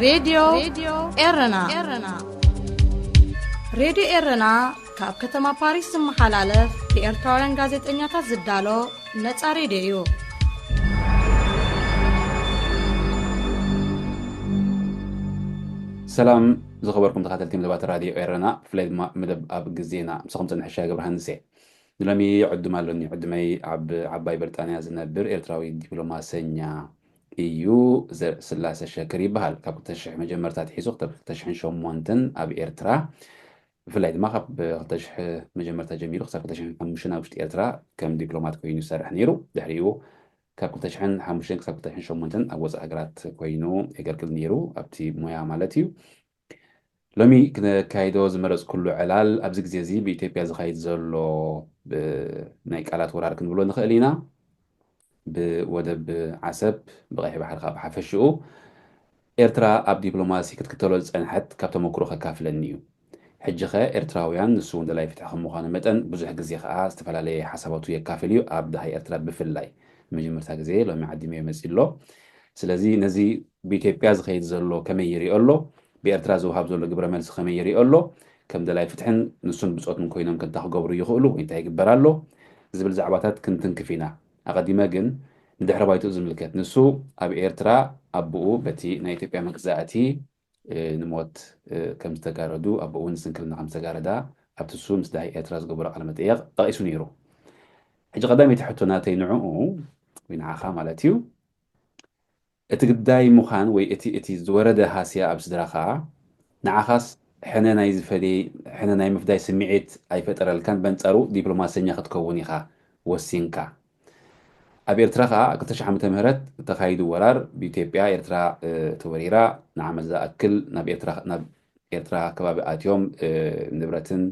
ሬድዮ ኤረና ሬድዮ ኤረና ካብ ከተማ ፓሪስ ዝመሓላለፍ ብኤርትራውያን ጋዜጠኛታት ዝዳሎ ነፃ ሬድዮ እዩ። ሰላም ዝኸበርኩም ተኸታተልቲ መደባት ራድዮ ኤረና ብፍላይ ድማ መደብ ኣብ ግዜና ምስኹም ፅንሐሻ ገብረሃንሴ ንሎሚ ዕዱም ኣለኒ ዕዱመይ ኣብ ዓባይ ብሪጣንያ ዝነብር ኤርትራዊ ዲፕሎማሰኛ እዩ ስላሰ ሸክር ይበሃል ካብ 2000 መጀመርታት ሒዙ ክሳብ 2008 ኣብ ኤርትራ ብፍላይ ድማ ካብ 2000 መጀመርታ ጀሚሩ ክሳብ 2005 ኣብ ውሽጢ ኤርትራ ከም ዲፕሎማት ኮይኑ ይሰርሕ ነይሩ ድሕሪኡ ካብ 2005 ክሳብ 2008 ኣብ ወፃኢ ሃገራት ኮይኑ የገልግል ነይሩ ኣብቲ ሞያ ማለት እዩ ሎሚ ክነካይዶ ዝመረፅ ኩሉ ዕላል ኣብዚ ግዜ እዚ ብኢትዮጵያ ዝካይድ ዘሎ ናይ ቃላት ወራር ክንብሎ ንኽእል ኢና ብወደብ ዓሰብ ብቀይሕ ባሕሪ ካብ ሓፈሽኡ ኤርትራ ኣብ ዲፕሎማሲ ክትክተሎ ዝፀንሐት ካብ ተመክሮ ከካፍለኒ እዩ ሕጂ ኸ ኤርትራውያን ንሱ እንደላይ ፍትሒ ከም ምዃኑ መጠን ብዙሕ ግዜ ከዓ ዝተፈላለየ ሓሳባቱ የካፍል እዩ ኣብ ድሃይ ኤርትራ ብፍላይ መጀመርታ ግዜ ሎሚ ዓዲመ ይመፅእ ኣሎ ስለዚ ነዚ ብኢትዮጵያ ዝኸይድ ዘሎ ከመይ ይሪኦ ኣሎ ብኤርትራ ዝውሃብ ዘሎ ግብረ መልሲ ከመይ ይሪኦ ኣሎ ከም ደላይ ፍትሕን ንሱን ብፆትን ኮይኖም ክንታ ክገብሩ ይኽእሉ ወይ እንታይ ይግበር ኣሎ ዝብል ዛዕባታት ክንትንክፍ ኢና ኣቐዲመ ግን ንድሕረ ባይትኡ ዝምልከት ንሱ ኣብ ኤርትራ ኣቦኡ በቲ ናይ ኢትዮጵያ መግዛእቲ ንሞት ከም ዝተጋረዱ ኣቦኡ እውን ስንክልና ከም ዝተጋረዳ ኣብቲ እሱ ምስ ዳይ ኤርትራ ዝገበሮ ቃለ መጠይቕ ጠቒሱ ነይሩ ሕጂ ቀዳመይቲ ሕቶ ናተይ ንዕኡ ወይ ንዓኻ ማለት እዩ እቲ ግዳይ ምዃን ወይ እቲ ዝወረደ ሃስያ ኣብ ስድራኻ ንዓኻስ ሕነ ናይ ዝፈለየ ሕነ ናይ ምፍዳይ ስምዒት ኣይፈጠረልካን በንፀሩ ዲፕሎማሰኛ ክትከውን ኢኻ ወሲንካ ኣብ ኤርትራ ከዓ 2000 ዓመተ ምህረት ተኻይዱ ወራር ብኢትዮጵያ ኤርትራ ተወሪራ ንዓመት ዝኣክል ናብ ኤርትራ ከባቢ ኣትዮም ንብረትን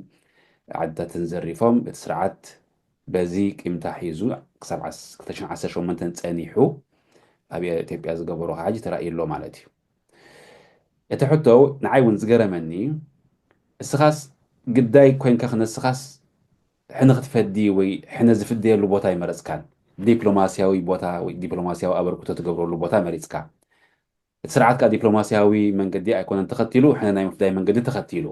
ዓድታትን ዘሪፎም እቲ ስርዓት በዚ ቂምታ ሒዙ ክሳብ 2018 ፀኒሑ ኣብ ኢትዮጵያ ዝገበሮ ሓጅ ተራእየሎ ማለት እዩ እቲ ሕቶ ንዓይ እውን ዝገረመኒ እስኻስ ግዳይ ኮይንካ ክነስኻስ ሕነ ክትፈዲ ወይ ሕነ ዝፍደየሉ ቦታ ይመረፅካን ዲፕሎማስያዊ ቦታ ወይ ዲፕሎማስያዊ ኣበርክቶ ትገብረሉ ቦታ መሪፅካ እቲ ስርዓት ከዓ ዲፕሎማስያዊ መንገዲ ኣይኮነን ተኸቲሉ ሕነ ናይ ምፍዳይ መንገዲ ተኸቲሉ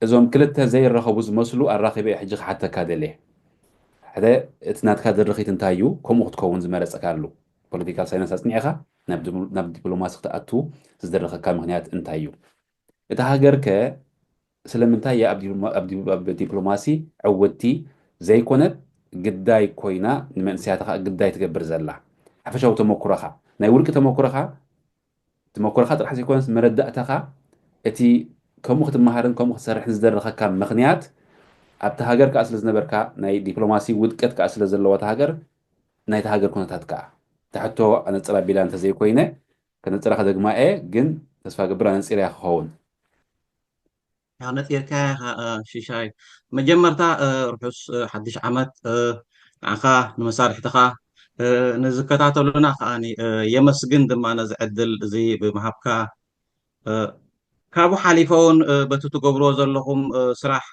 እዞም ክልተ ዘይረኸቡ ዝመስሉ ኣራኺበ ሕጂ ክሓተካ ደልየ ሓደ እቲ ናትካ ድርኺት እንታይ እዩ ከምኡ ክትከውን ዝመረፀካሉ ፖለቲካል ሳይንስ ኣፅኒዕኻ ናብ ዲፕሎማሲ ክትኣቱ ዝደረኸካ ምክንያት እንታይ እዩ እቲ ሃገር ከ ስለምንታይ ኣብ ዲፕሎማሲ ዕውቲ ዘይኮነት ግዳይ ኮይና ንመንስያትኻ ግዳይ ትገብር ዘላ ሓፈሻዊ ተመክሮኻ ናይ ውልቂ ተመክሮኻ ጥራሕ ዘይኮነስ መረዳእታኻ እቲ ከምኡ ክትመሃርን ከምኡ ክትሰርሕን ዝደረኸካ ምክንያት ኣብቲ ሃገር ከዓ ስለ ዝነበርካ ናይ ዲፕሎማሲ ውድቀት ከዓ ስለ ዘለዎታ ሃገር ናይቲ ሃገር ኩነታት ከዓ ተሕቶ ኣነፅራ ቢላ እንተዘይኮይነ ከነፅራኻ ደግማ እየ ግን ተስፋ ገብር ኣነፂርያ ክኸውን ነፂርካ ሽሻይ መጀመርታ ርሑስ ሓድሽ ዓመት ንዓኻ ንመሳርሕትኻ ንዝከታተሉና ከዓኒ የመስግን ድማ ነዚ ዕድል እዚ ብምሃብካ ካብኡ ሓሊፎውን በቲ ትገብርዎ ዘለኹም ስራሕ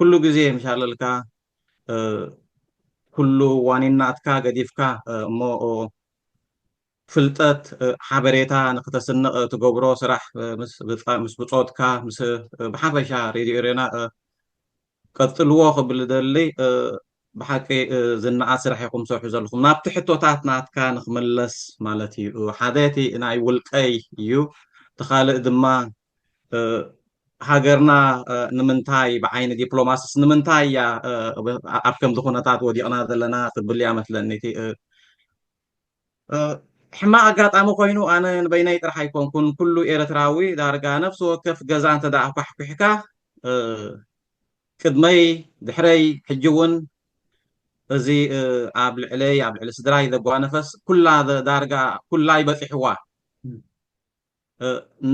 ኩሉ ግዜ ምሻለልካ ኩሉ ዋኒናትካ ገዲፍካ እሞ ፍልጠት ሓበሬታ ንክተስንቕ ትገብሮ ስራሕ ምስ ብፆትካ ምስ ብሓፈሻ ሬድዮ ኤረና ቀጥልዎ ክብል ደሊ ብሓቂ ዝነኣት ስራሕ ኢኹም ሰርሑ ዘለኹም ናብቲ ሕቶታት ናትካ ንክምለስ ማለት እዩ ሓደ እቲ ናይ ውልቀይ እዩ እቲ ካልእ ድማ ሃገርና ንምንታይ ብዓይኒ ዲፕሎማሲስ ንምንታይ እያ ኣብ ከምዚ ኩነታት ወዲቕና ዘለና ትብል እያ መስለኒ እቲ ሕማቅ ኣጋጣሚ ኮይኑ ኣነ ንበይነይ ጥራሕ ኣይኮንኩን ኩሉ ኤርትራዊ ዳርጋ ነፍሲ ወከፍ ገዛ እንተደኣ ኳሕኩሕካ ቅድመይ ድሕረይ ሕጂ እውን እዚ ኣብ ልዕለይ ኣብ ልዕሊ ስድራይ ዘጓነፈስ ኩላ ዳርጋ ኩላ ይበፂሕዋ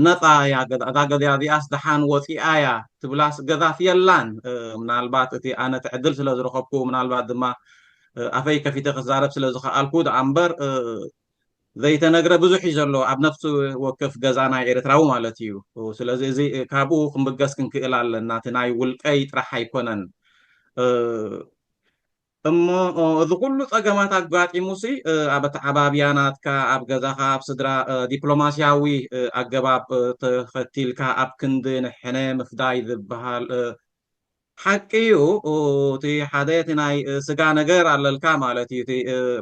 ነፃ እያ እታ ገዛ እዚኣስ ደሓን ወፂኣ እያ ትብላስ ገዛት የላን ምናልባት እቲ ኣነ ትዕድል ስለ ዝረኸብኩ ምናልባት ድማ ኣፈይ ከፊተ ክዛረብ ስለ ዝኸኣልኩ ደኣ እምበር ዘይተነግረ ብዙሕ እዩ ዘሎ ኣብ ነፍሲ ወከፍ ገዛ ናይ ኤርትራዊ ማለት እዩ ስለዚ እዚ ካብኡ ክንብገስ ክንክእል ኣለና እቲ ናይ ውልቀይ ጥራሕ ኣይኮነን እሞ እዚ ኩሉ ፀገማት ኣጋጢሙሲ ኣብ ኣተዓባብያናትካ ኣብ ገዛኻ ኣብ ስድራ ዲፕሎማስያዊ ኣገባብ ተኸቲልካ ኣብ ክንዲ ንሕነ ምፍዳይ ዝበሃል ሓቂ እዩ። እቲ ሓደ እቲ ናይ ስጋ ነገር ኣለልካ ማለት እዩ። እቲ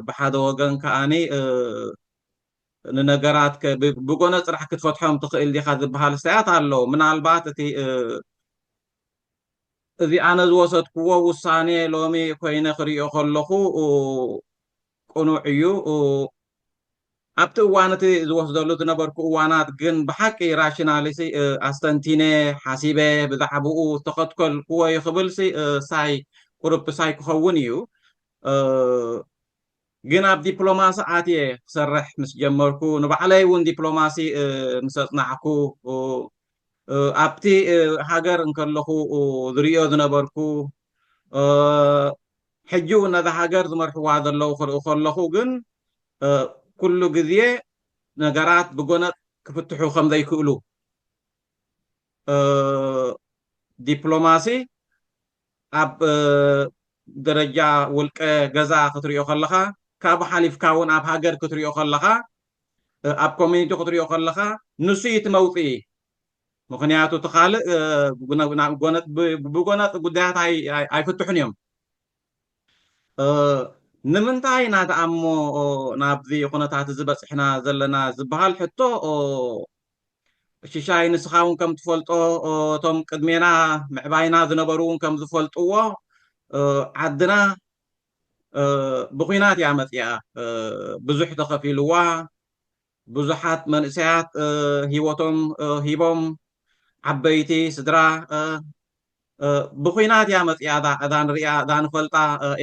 ብሓደ ወገን ከዓኒ ንነገራት ብጎነ ፅራሕ ክትፈትሖም ትኽእል ዲኻ ዝበሃል ስተያት ኣሎ። ምናልባት እቲ እዚ ኣነ ዝወሰድክዎ ውሳኔ ሎሚ ኮይነ ክሪኦ ከለኹ ቁኑዕ እዩ። ኣብቲ እዋን እቲ ዝወስደሉ ዝነበርኩ እዋናት ግን ብሓቂ ራሽናሊሲ ኣስተንቲነ ሓሲበ ብዛዕባኡ ተኸትከልክዎ ይኽብልሲ ሳይ ቁርብ ሳይ ክኸውን እዩ። ግን ኣብ ዲፕሎማሲ ኣትየ ክሰርሕ ምስ ጀመርኩ ንባዕለይ እውን ዲፕሎማሲ ምስ ኣፅናዕኩ ኣብቲ ሃገር እንከለኹ ዝሪኦ ዝነበርኩ ሕጂ እውን ነዛ ሃገር ዝመርሕዋ ዘለው ክርኢ ከለኹ ግን ኩሉ ግዜ ነገራት ብጎነጥ ክፍትሑ ከም ዘይክእሉ ዲፕሎማሲ ኣብ ደረጃ ውልቀ ገዛ ክትሪኦ ከለኻ ካብኡ ሓሊፍካ እውን ኣብ ሃገር ክትሪኦ ከለኻ ኣብ ኮሚኒቲ ክትሪኦ ከለኻ ንሱ እዩ እቲ መውፅኢ። ምክንያቱ እቲ ካልእ ብጎነጥ ጉዳያት ኣይፍትሑን እዮም። ንምንታይ ናተኣሞ ናብዚ ኩነታት እዚ በፂሕና ዘለና ዝበሃል ሕቶ ሽሻይ ንስኻ እውን ከም ትፈልጦ እቶም ቅድሜና ምዕባይና ዝነበሩ እውን ከም ዝፈልጥዎ ዓድና ብኩናት እያ መፅኣ ብዙሕ ተኸፊልዋ ብዙሓት መንእሰያት ሂወቶም ሂቦም ዓበይቲ ስድራ ብኩናት እያ መፅኣ እዛ ንሪኣ እዛ ንፈልጣ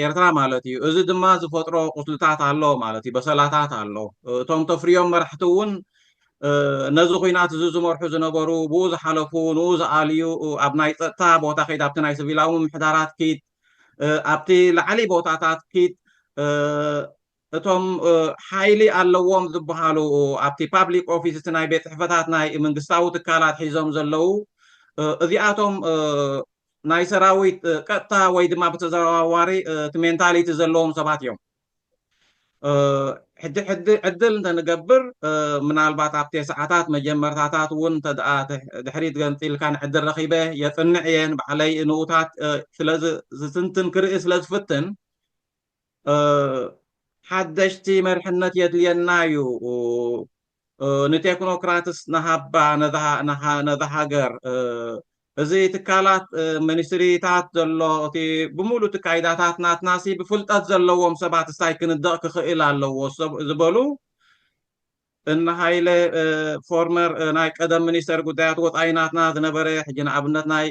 ኤርትራ ማለት እዩ። እዚ ድማ ዝፈጥሮ ቁስልታት ኣሎ ማለት እዩ፣ በሰላታት ኣሎ። እቶም ተፍርዮም መራሕቲ እውን ነዚ ኩናት እዚ ዝመርሑ ዝነበሩ ብኡ ዝሓለፉ ንኡ ዝኣልዩ ኣብ ናይ ፀጥታ ቦታ ከይድ ኣብቲ ናይ ሲቪላዊ ምምሕዳራት ኪድ ኣብቲ ላዕሊ ቦታታት ኪድ እቶም ሓይሊ ኣለዎም ዝበሃሉ ኣብቲ ፓብሊክ ኦፊስ እቲ ናይ ቤት ፅሕፈታት ናይ መንግስታዊ ትካላት ሒዞም ዘለው እዚኣቶም ናይ ሰራዊት ቀጥታ ወይ ድማ ብተዘዋዋሪ እቲ ሜንታሊቲ ዘለዎም ሰባት እዮም። ሕጂ ዕድል እንተንገብር ምናልባት ኣብቲ ሰዓታት መጀመርታታት እውን ተደኣ ድሕሪት ገንፂልካ ንዕድል ረኺበ የፅንዕ እየ ንባዕለይ ንኡታት ስለዝትንትን ክርኢ ስለዝፍትን ሓደሽቲ መርሕነት የድልየና እዩ ንቴክኖክራትስ ናሃባ ነዛ ሃገር እዚ ትካላት ሚኒስትሪታት ዘሎ እቲ ብሙሉእ እቲ ካይዳታት ናትናሲ ብፍልጠት ዘለዎም ሰባት እስታይ ክንደቕ ክኽእል ኣለዎ ዝበሉ እነ ሃይለ ፎርመር ናይ ቀደም ሚኒስተር ጉዳያት ወፃኢናትና ዝነበረ ሕጂ ንኣብነት ናይ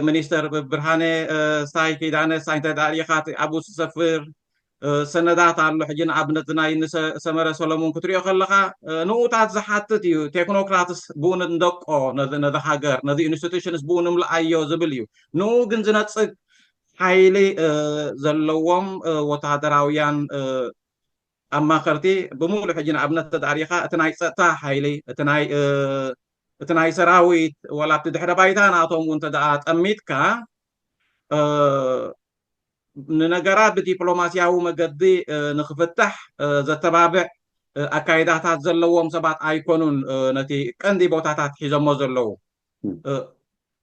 ሚኒስተር ብርሃነ ሳይ ኪዳነ ሳይ እንተዳሪኻ ኣብኡ ዝሰፍር ሰነዳት ኣሎ። ሕጂ ንኣብነት ናይ ሰመረ ሰሎሞን ክትሪኦ ከለካ ንኡታት ዝሓትት እዩ። ቴክኖክራትስ ብኡ ንደቆ ነዚ ሃገር ነዚ ኢንስቲቱሽንስ ብኡ ንምልኣዮ ዝብል እዩ። ንኡ ግን ዝነፅግ ሓይሊ ዘለዎም ወታደራውያን ኣማኸርቲ ብሙሉእ ሕጂ ንኣብነት ተዳሪኻ እቲ ናይ ፀጥታ ሓይሊ እቲ ናይ ሰራዊት ወላ ኣብቲ ድሕረ ባይታ ናቶም እውን ተደኣ ጠሚትካ ንነገራት ብዲፕሎማስያዊ መገዲ ንክፍታሕ ዘተባብዕ ኣካይዳታት ዘለዎም ሰባት ኣይኮኑን ነቲ ቀንዲ ቦታታት ሒዞሞ ዘለው።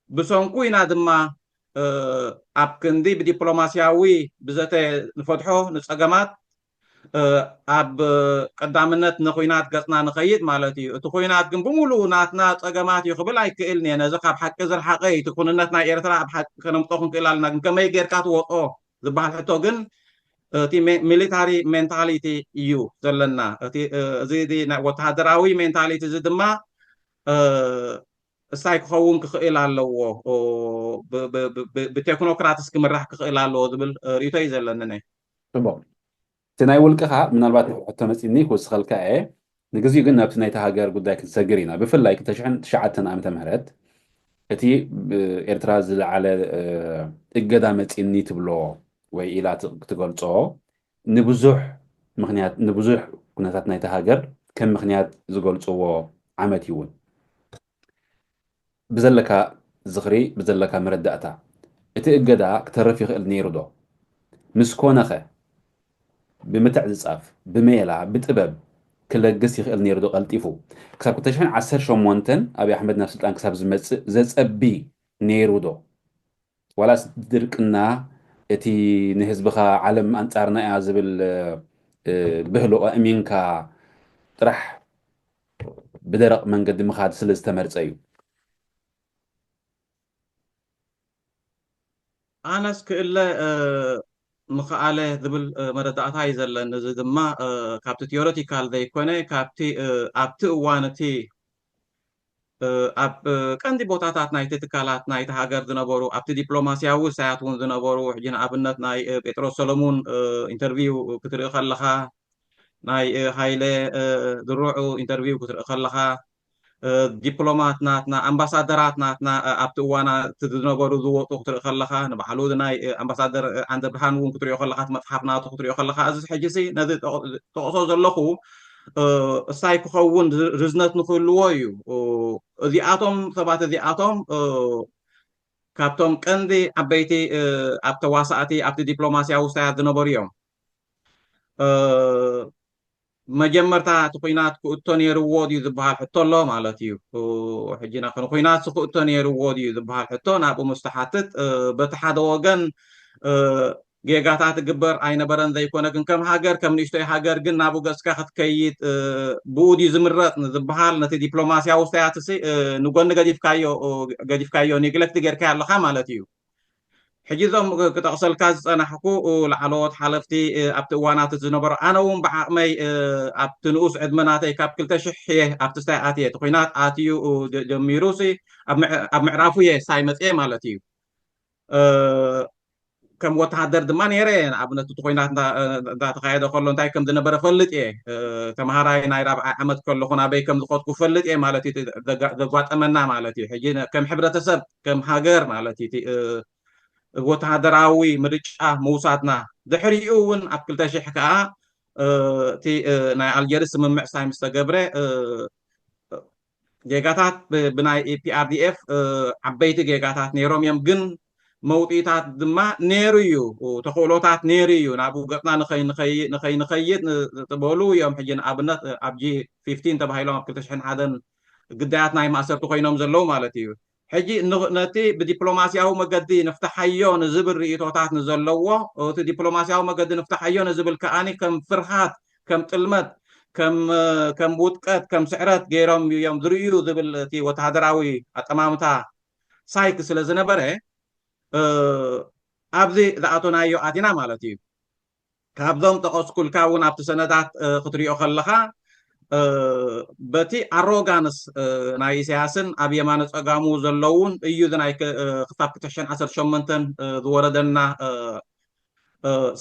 ብሰንኩ ኢና ድማ ኣብ ክንዲ ብዲፕሎማስያዊ ብዘተ ንፈትሖ ንፀገማት ኣብ ቀዳምነት ንኩናት ገፅና ንኸይድ ማለት እዩ። እቲ ኩናት ግን ብሙሉእ ናትና ፀገማት እዩ ክብል ኣይክእልን እየ። ነዚ ካብ ሓቂ ዝረሓቀ እቲ ኩንነት ናይ ኤርትራ ኣብ ሓቂ ከነምጦ ክንክእል ኣለና። ግን ከመይ ጌርካ ትወፆ ዝበሃል ሕቶ ግን እቲ ሚሊታሪ ሜንታሊቲ እዩ ዘለና። እዚ ወታደራዊ ሜንታሊቲ እዚ ድማ እስታይ ክኸውን ክኽእል ኣለዎ ብቴክኖክራትስ ክምራሕ ክኽእል ኣለዎ ዝብል ርእቶ እዩ ዘለኒ። ፅቡቅ እቲ ናይ ውልቅኻ ምናልባት ሕቶ መፂኒ ክውስኸልካ እየ። ንግዚኡ ግን ናብቲ ናይቲ ሃገር ጉዳይ ክትሰግር ኢና። ብፍላይ 2009 ዓመተ ምህረት እቲ ኤርትራ ዝለዓለ እገዳ መፂኒ ትብሎ ወይ ኢላ ክትገልፆ ንብዙሕ ኩነታት ናይቲ ሃገር ከም ምክንያት ዝገልፅዎ ዓመት ይውን ብዘለካ ዝኽሪ ብዘለካ መረዳእታ እቲ እገዳ ክተርፍ ይኽእል ነይሩ ዶ? مسكونخ بمتعزصاف بميلا بطبب كلغس يخل نير دو قلطيفو كساب كتشحن 18 ابي احمد نفس الان كساب زصبي نيرو دو ولا درقنا اتي نهزبخا عالم انصارنا يا زبل بهلو امينكا طرح بدرق منقد مخاد سلز تمرص እዩ ኣነስ ክእለ ምኽኣለ ዝብል መረዳእታ እዩ ዘለኒ እዚ ድማ ካብቲ ቴዎሬቲካል ዘይኮነ ካብቲ ኣብቲ እዋን እቲ ኣብ ቀንዲ ቦታታት ናይቲ ትካላት ናይቲ ሃገር ዝነበሩ ኣብቲ ዲፕሎማስያዊ ሳያት እውን ዝነበሩ ሕጂ ንኣብነት ናይ ጴጥሮስ ሰሎሙን ኢንተርቪው ክትርኢ ከለኻ ናይ ሃይለ ዝርዑ ኢንተርቪው ክትርኢ ከለኻ ዲፕሎማት ናትና ኣምባሳደራት ናትና ኣብቲ እዋና ዝነበሩ ዝወጡ ክትርኢ ከለኻ ንባዕሉ ናይ ኣምባሳደር ዓንደ ብርሃን እውን ክትሪኦ ከለኻ እቲ መፅሓፍ ናቱ ክትሪኦ ከለኻ እዚ ሕጂ ነዚ ተቕሶ ዘለኹ እሳይ ክኸውን ርዝነት ንክህልዎ እዩ እዚኣቶም ሰባት እዚኣቶም ካብቶም ቀንዲ ዓበይቲ ኣብ ተዋሳእቲ ኣብቲ ዲፕሎማስያዊ ውሳያት ዝነበሩ እዮም መጀመርታ እቲ ኩናት ክእቶ ነይርዎ ድዩ ዝበሃል ሕቶ ኣሎ ማለት እዩ ሕጂ ኩናት ክእቶ ነይርዎ ድዩ ዝበሃል ሕቶ ናብኡ ምስተሓትት በቲ ሓደ ወገን ጌጋታት ግበር ኣይነበረን ዘይኮነ ግን ከም ሃገር ከም ንእሽተይ ሃገር ግን ናብኡ ገጽካ ክትከይድ ብኡ ድዩ ዝምረጥ ዝበሃል ነቲ ዲፕሎማስያዊ ውሳያት ንጎኒ ገዲፍካዮ ኔግሌክት ጌርካዮ ኣለካ ማለት እዩ ሕጂ እዞም ክጠቕሰልካ ዝፀናሕኩ ላዕለዎት ሓለፍቲ ኣብቲ እዋናት ዝነበሩ ኣነ እውን ብዓቕመይ ኣብቲ ንኡስ ዕድመናተይ ካብ 2000 እየ ኣብቲ ስታይ ኣትየ እቲ ኩናት ኣትዩ ጀሚሩ ኣብ ምዕራፉ እየ ሳይ መፅየ ማለት እዩ ከም ወተሃደር ድማ ነይረ ንኣብነት እቲ ኩናት እንዳተካየደ ከሎ እንታይ ከም ዝነበረ ፈልጥ እየ ተምሃራይ ናይ 4ይ ዓመት ከለኹ ናበይ ከም ዝኸድኩ ፈልጥ እየ ማለት እዩ ዘጓጠመና ማለት እዩ ሕጂ ከም ሕብረተሰብ ከም ሃገር ማለት እዩ ወተሃደራዊ ምርጫ ምውሳድና ድሕሪኡ እውን ኣብ 2000 ከዓ እቲ ናይ ኣልጀርስ ስምምዕ ሳይ ምስ ተገብረ ጌጋታት ብናይ ፒአርዲኤፍ ዓበይቲ ጌጋታት ነይሮም እዮም ግን መውጢታት ድማ ነይሩ እዩ ተኽእሎታት ነይሩ እዩ ናብኡ ገፅና ንኸይድ ዝጥበሉ እዮም ሕጂ ንኣብነት ኣብ G15 ተባሂሎም ኣብ 2001 ግዳያት ናይ ማእሰርቲ ኮይኖም ዘለዉ ማለት እዩ ሕጂ ነቲ ብዲፕሎማስያዊ መገዲ ንፍታሓዮ ንዝብል ርእቶታት ንዘለዎ እቲ ዲፕሎማስያዊ መገዲ ንፍታሓዮ ንዝብል ከዓኒ ከም ፍርሃት ከም ጥልመት ከም ውጥቀት ከም ስዕረት ገይሮም እዮም ዝርእዩ ዝብል እቲ ወተሃደራዊ ኣጠማምታ ሳይክ ስለ ዝነበረ ኣብዚ ዝኣተናዮ ኣቲና ማለት እዩ ካብዞም ጠቐስኩልካ እውን ኣብቲ ሰነዳት ክትሪኦ ከለኻ በቲ ኣሮጋንስ ናይ ኢሳያስን ኣብ የማነ ፀጋሙ ዘለውን እዩ ናይ ክሳብ 2018 ዝወረደና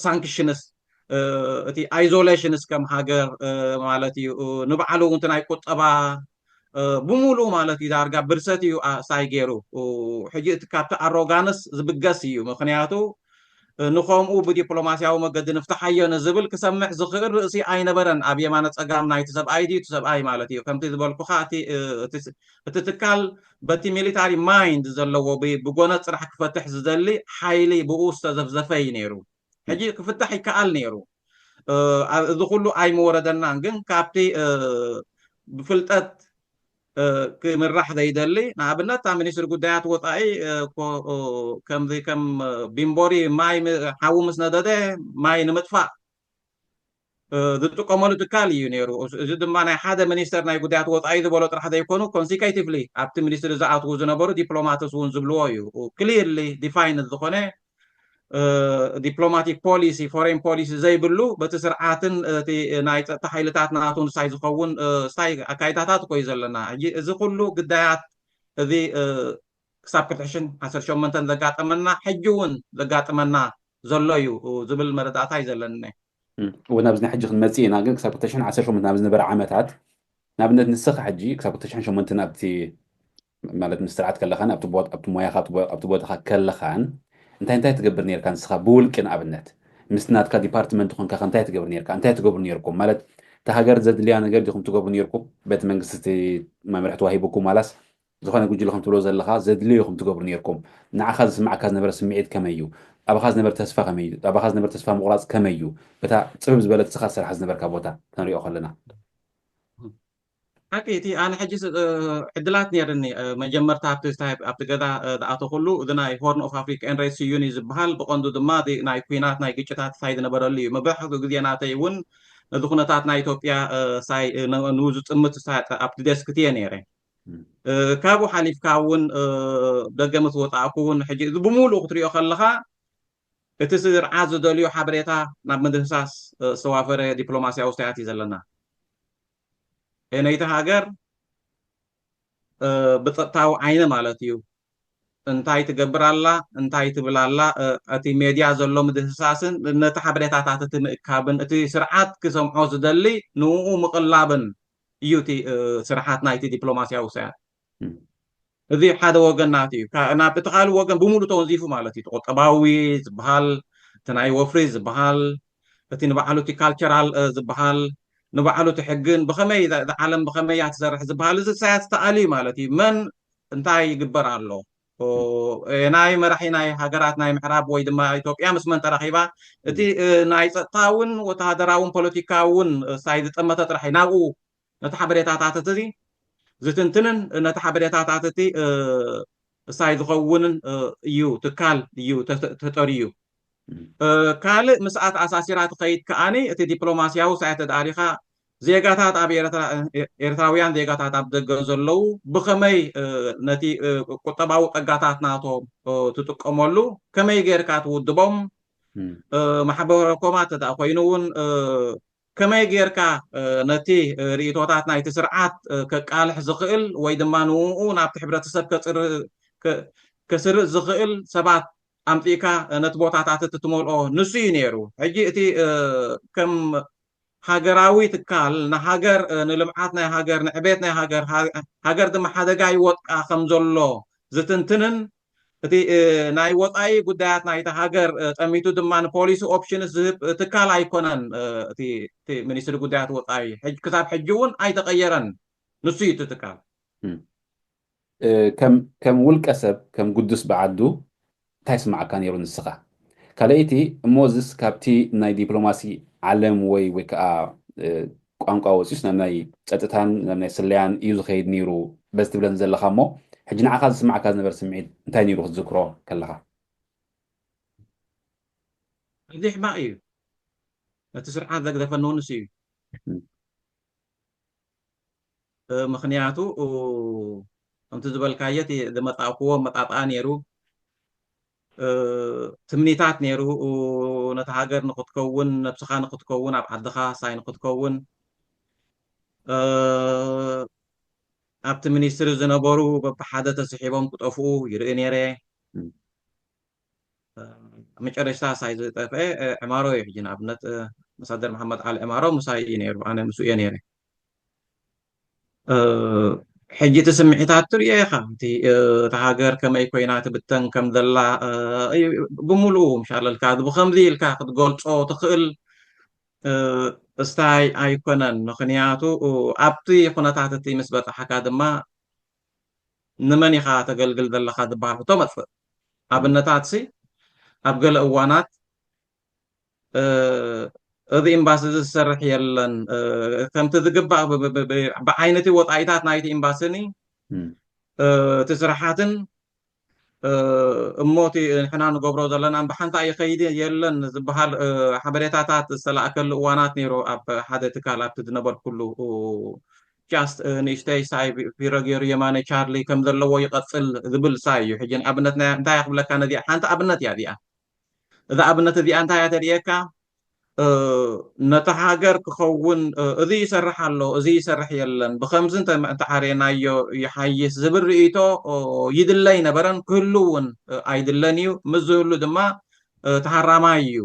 ሳንክሽንስ እቲ ኣይዞሌሽንስ ከም ሃገር ማለት እዩ ንባዕሉ እውን ናይ ቁጠባ ብሙሉ ማለት እዩ ዳርጋ ብርሰት እዩ ሳይ ገይሩ ሕጂ እቲ ካብቲ ኣሮጋንስ ዝብገስ እዩ ምክንያቱ ንኸምኡ ብዲፕሎማስያዊ መገዲ ንፍታሓዮ ንዝብል ክሰምዕ ዝኽእል ርእሲ ኣይነበረን ኣብ የማነ ፀጋም ናይቲ ሰብኣይ ድዩ እቲ ሰብኣይ ማለት እዩ ከምቲ ዝበልኩኻ እቲ ትካል በቲ ሚሊታሪ ማይንድ ዘለዎ ብጎነት ፅራሕ ክፈትሕ ዝደሊ ሓይሊ ብኡ ዝተዘፍዘፈ እዩ ነይሩ ሕጂ ክፍታሕ ይከኣል ነይሩ እዚ ኩሉ ኣይምወረደናን ግን ካብቲ ብፍልጠት ክምራሕ ዘይደሊ ንኣብነት ኣብ ሚኒስትሪ ጉዳያት ወፃኢ ከም ቢምቦሪ ማይ ሓዊ ምስ ነደደ ማይ ንምጥፋእ ዝጥቀመሉ ትካል እዩ ነይሩ እዚ ድማ ናይ ሓደ ሚኒስተር ናይ ጉዳያት ወፃኢ ዝበሎ ጥራሕ ዘይኮኑ ኮንሲኬቲቭሊ ኣብቲ ሚኒስትሪ ዝኣትዉ ዝነበሩ ዲፕሎማትስ እውን ዝብልዎ እዩ ክሊርሊ ዲፋይን ዝኾነ ዲፕሎማቲክ ፖሊሲ ፎሬን ፖሊሲ ዘይብሉ በቲ ስርዓትን እቲ ናይ ፀጥታ ሓይልታት ናቱን ሳይ ዝኸውን ሳይ ኣካይዳታት ኮዩ ዘለና እዚ ኩሉ ግዳያት እዚ ክሳብ 2018 ዘጋጠመና ሕጂ እውን ዘጋጥመና ዘሎ እዩ ዝብል መረዳእታ እዩ ዘለኒ ወናብዚ ናይ ሕጂ ክንመፅእ ኢና ግን ክሳብ 2018 ናብ ዝነበረ ዓመታት ንኣብነት ንስኻ ሕጂ ክሳብ 2008 ናብቲ ማለት ምስ ስርዓት ከለኻን ኣብቲ ሞያኻ ኣብቲ ቦታኻ ከለኻን እንታይ ትገብር ነርካ ንስኻ ብውልቂ ንኣብነት ምስ ናትካ ዲፓርትመንት ኮንካ እንታይ ትገብር ነርካ እንታይ ትገብሩ ነርኩም ማለት እቲ ሃገር ዘድልያ ነገር ዲኹም ትገብሩ ነርኩም ቤተ መንግስቲ መምርሒ ተዋሂብኩም ማላስ ዝኾነ ጉጅለ ከም ትብሎ ዘለኻ ዘድልዮ ኢኹም ትገብሩ ነርኩም ንዓኻ ዝስማዓካ ዝነበረ ስምዒት ከመይ እዩ أبغى نبر تسفى كميو أبغى نبر تسفى مغراض كميو بتاع سبب زبالة سخر سر حز نبر كابوتا تنريو خلنا حكيتي أنا حجز عدلات نيرني مجمر تابت ستايب أبتجدا دعاتو كله دناي هورن أوف أفريقيا إن رئيس يونيز بحال بقندو دمادي ناي كوينات ناي جيتشات سايد نبرالي ما بحث جديا ناتي ون دخونا تات ناي توبيا ساي نوزو تمت سايد أبتدس كتير نيرين كابو حليف كاون دقمت وطاقون حجز بمولو قطريو خلها እትስር ዓዝ ደልዮ ሓበሬታ ናብ ምድህሳስ ዝተዋፈረ ዲፕሎማስያዊ ውሳያት እዩ ዘለና ነይቲ ሃገር ብፀጥታዊ ዓይኒ ማለት እዩ እንታይ ትገብር ኣላ እንታይ ትብል ኣላ እቲ ሜድያ ዘሎ ምድህሳስን ነቲ ሓበሬታታት እቲ ምእካብን እቲ ስርዓት ክሰምዖ ዝደሊ ንኡ ምቕላብን እዩ እቲ ስርዓት ናይቲ ዲፕሎማስያዊ ውሳያት እዚ ሓደ ወገን ናት እዩ ናብ እቲ ካልእ ወገን ብሙሉእ ተወንዚፉ ማለት እዩ ተቆጠባዊ ዝበሃል እቲ ናይ ወፍሪ ዝበሃል እቲ ንባዕሉ እቲ ካልቸራል ዝበሃል ንባዕሉ እቲ ሕግን ብኸመይ ዓለም ብኸመይ እያ ትሰርሕ ዝበሃል እዚ ሳያት ተኣልዩ ማለት እዩ መን እንታይ ይግበር ኣሎ ናይ መራሒ ናይ ሃገራት ናይ ምዕራብ ወይ ድማ ኢትዮጵያ ምስ መን ተራኺባ እቲ ናይ ፀጥታውን ወተሃደራውን ፖለቲካውን ሳይ ዝጠመተ ጥራሕ ናብኡ ነቲ ሓበሬታታት እዚ ዝትንትንን ነቲ ሓበሬታታት እቲ ሳይ ዝኸውንን እዩ ትካል እዩ ተጠርዩ ካልእ ምስኣት ኣሳሲራ ትኸይድ ከኣኒ እቲ ዲፕሎማስያዊ ሳያት ተዳሪኻ ዜጋታት ኣብ ኤርትራውያን ዜጋታት ኣብ ደገ ዘለዉ ብኸመይ ነቲ ቁጠባዊ ፀጋታት ናቶም ትጥቀመሉ ከመይ ጌርካ ትውድቦም ማሕበረኮማት ተዳ ኮይኑ እውን ከመይ ጌርካ ነቲ ርእቶታት ናይቲ ስርዓት ከቃልሕ ዝኽእል ወይ ድማ ንኡ ናብቲ ሕብረተሰብ ከስርእ ዝኽእል ሰባት ኣምፂካ ነቲ ቦታታት እትትመልኦ ንሱ እዩ ነይሩ ሕጂ እቲ ከም ሃገራዊ ትካል ንሃገር ንልምዓት ናይ ሃገር ንዕቤት ናይ ሃገር ድማ ሓደጋ ይወጥቃ ከም ዘሎ ዝትንትንን እቲ ናይ ወፃኢ ጉዳያት ናይቲ ሃገር ጠሚቱ ድማ ንፖሊሲ ኦፕሽንስ ዝህብ ትካል ኣይኮነን እቲ ሚኒስትሪ ጉዳያት ወፃኢ ክሳብ ሕጂ እውን ኣይተቐየረን ንሱ እዩ እቲ ትካል ከም ውልቀ ሰብ ከም ጉዱስ በዓዱ እንታይ ስማዓካ ነይሩ ንስኻ ካልአይቲ እሞዝስ ካብቲ ናይ ዲፕሎማሲ ዓለም ወይ ከዓ ቋንቋ ወፂስ ናብ ናይ ፀጥታን ናብ ናይ ስለያን እዩ ዝኸይድ ነይሩ በዚ ትብለን ዘለኻ እሞ ሕጂ ንዓኻ ዝስማዓካ ዝነበረ ስምዒት እንታይ ነይሩ ክትዝክሮ ከለኻ እዚ ሕማቕ እዩ እቲ ስርዓት ዘግዘፈኒ እውን ንሱ እዩ ምክንያቱ ከምቲ ዝበልካዮ እቲ ዝመፃእክዎ መጣጥኣ ነይሩ ትምኒታት ነይሩ ነቲ ሃገር ንክትከውን ነብስኻ ንክትከውን ኣብ ዓድኻ ሳይ ንክትከውን ኣብቲ ሚኒስትሪ ዝነበሩ በብሓደ ተስሒቦም ክጠፍኡ ይርኢ ነይረ መጨረሻ ሳይ ዝጠፍአ ዕማሮ እዩ ሕጂ ንኣብነት መሳደር መሓመድ ዓሊ ዕማሮ ምሳይ እዩ ነይሩ ኣነ ምስኡ እየ ነይረ ሕጂ እቲ ስምዒታት ትሪኦ ኢኻ እቲ ሃገር ከመይ ኮይና ትብተን ከም ዘላ ብምሉኡ ምሻለልካ ብከምዚ ኢልካ ክትገልፆ ትኽእል እስታይ ኣይኮነን ምክንያቱ ኣብቲ ኩነታት እቲ ምስ በፅሓካ ድማ ንመን ኢኻ ተገልግል ዘለካ ዝበሃል ሕቶ መፅእ ኣብነታት ኣብ ገለ እዋናት እዚ ኤምባሲ ዝሰርሕ የለን ከምቲ ዝግባእ ብዓይነቲ ወፃኢታት ናይቲ ኤምባሲኒ እቲ ስራሓትን እሞቲ ንሕና ንገብሮ ዘለና ብሓንታ ይኸይድ የለን ዝበሃል ሓበሬታታት ዝተላእከሉ እዋናት ነይሩ ኣብ ሓደ ትካል ኣብቲ ዝነበርኩሉ ጃስት ንእሽተይ ሳይ ቢሮ ገይሩ የማነ ቻርሊ ከም ዘለዎ ይቐፅል ዝብል ሳይ እዩ ሕጂ ንኣብነት እንታይ ክብለካ ነዚኣ ሓንቲ ኣብነት እያ እዚኣ እዛ ኣብነት እዚኣ እንታይ እያ ተርእየካ ነቲ ሃገር ክኸውን እዚ ይሰርሕ ኣሎ እዚ ይሰርሕ የለን ብከምዚ እንተሓርየናዮ ይሓይስ ዝብል ርእቶ ይድለ ይነበረን ክህሉ እውን ኣይድለን እዩ ምስ ዝህሉ ድማ ተሃራማይ እዩ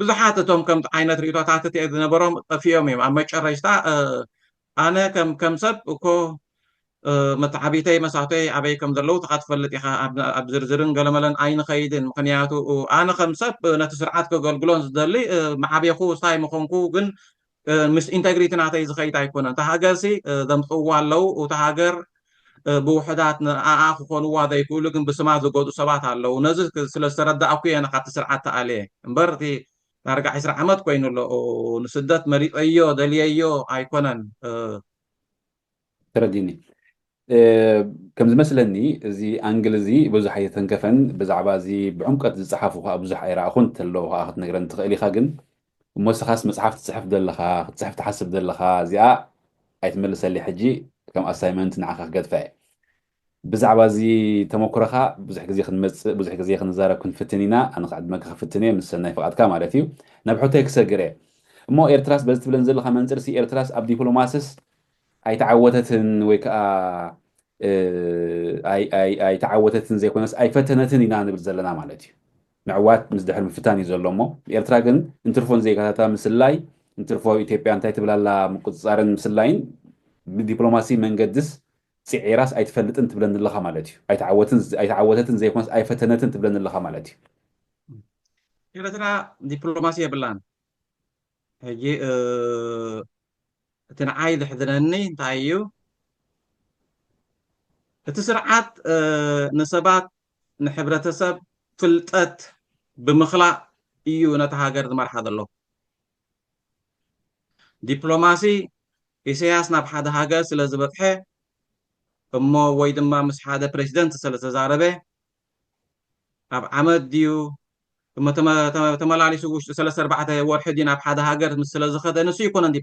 ብዙሓት እቶም ከምቲ ዓይነት ርእቶታት እቲ ዝነበሮም ጠፊኦም እዮም ኣብ መጨረሽታ ኣነ ከም ሰብ እኮ መተዓቢተይ መሳተይ ኣበይ ከም ዘለዉ ትኻ ትፈልጥ ኢኻ ኣብ ዝርዝርን ገለመለን ኣይንኸይድን ምክንያቱ ኣነ ከም ሰብ ነቲ ስርዓት ከገልግሎን ዝደሊ መዓብየኹ ሳይ ምኾንኩ ግን ምስ ኢንተግሪቲ ናተይ ዝኸይድ ኣይኮነን እቲ ሃገርሲ ዘምፅዋ ኣለዉ እቲ ሃገር ብውሕዳት ንኣኣ ክኾንዋ ዘይክእሉ ግን ብስማ ዝገፁ ሰባት ኣለዉ ነዚ ስለ ዝተረዳእኩ እየ ካብቲ ስርዓት ተኣልየ እምበር እቲ ዳርጋ 20 ዓመት ኮይኑ ኣሎ ንስደት መሪፀዮ ደልየዮ ኣይኮነን ተረዲኒ ከም ዝመስለኒ እዚ ኣንግል እዚ ብዙሕ ኣይተንከፈን ብዛዕባ እዚ ብዕምቀት ዝፀሓፉ ከዓ ብዙሕ ኣይረኣኹን እንተለዉ ከዓ ክትነግረኒ ትኽእል ኢኻ ግን እሞስኻስ መፅሓፍ ትፅሕፍ ዘለኻ ክትፅሕፍ ትሓስብ ዘለኻ እዚኣ ኣይትመልሰሊ ሕጂ ከም ኣሳይመንት ንዓኻ ክገድፈ እየ ብዛዕባ እዚ ተመክሮኻ ብዙሕ ግዜ ክንመፅእ ብዙሕ ግዜ ክንዛረብ ክንፍትን ኢና ኣነ ክዕድመካ ክፍትን እየ ምስ ሰናይ ፍቓድካ ማለት እዩ ናብ ሕቶይ ክሰግር እየ እሞ ኤርትራስ በዚ ትብለን ዘለካ መንፅርሲ ኤርትራስ ኣብ ዲፕሎማስስ ኣይተዓወተትን ወይ ከዓ ኣይተዓወተትን ዘይኮነስ ኣይፈተነትን ኢና ንብል ዘለና ማለት እዩ ምዕዋት ምስ ድሕሪ ምፍታን እዩ ዘሎ እሞ ኤርትራ ግን እንትርፎን ዘይጋታታ ምስላይ እንትርፎ ኢትዮጵያ እንታይ ትብላላ ምቁፅፃርን ምስላይን ብዲፕሎማሲ መንገድስ ፅዒራስ ኣይትፈልጥን ትብለኒ ኣለኻ ማለት እዩ ኣይተዓወተትን ዘይኮነስ ኣይፈተነትን ትብለኒ ኣለኻ ማለት እዩ ኤርትራ ዲፕሎማሲ የብላን ሕጂ እቲ ንዓይ ዝሕዝነኒ እንታይ እዩ እቲ ስርዓት ንሰባት ንሕብረተሰብ ፍልጠት ብምኽላእ እዩ ነቲ ሃገር ዝመርሓ ዘሎ ዲፕሎማሲ ኢሳያስ ናብ ሓደ ሃገር ስለ ዝበፅሐ እሞ ወይ ድማ ምስ ሓደ ፕሬዚደንት ስለ ተዛረበ ኣብ ዓመት ድዩ እሞ ተመላሊሱ ውሽጢ 3-4 ወርሒ ድዩ ናብ ሓደ ሃገር ምስ ስለ ዝኸደ ንሱ ይኮነን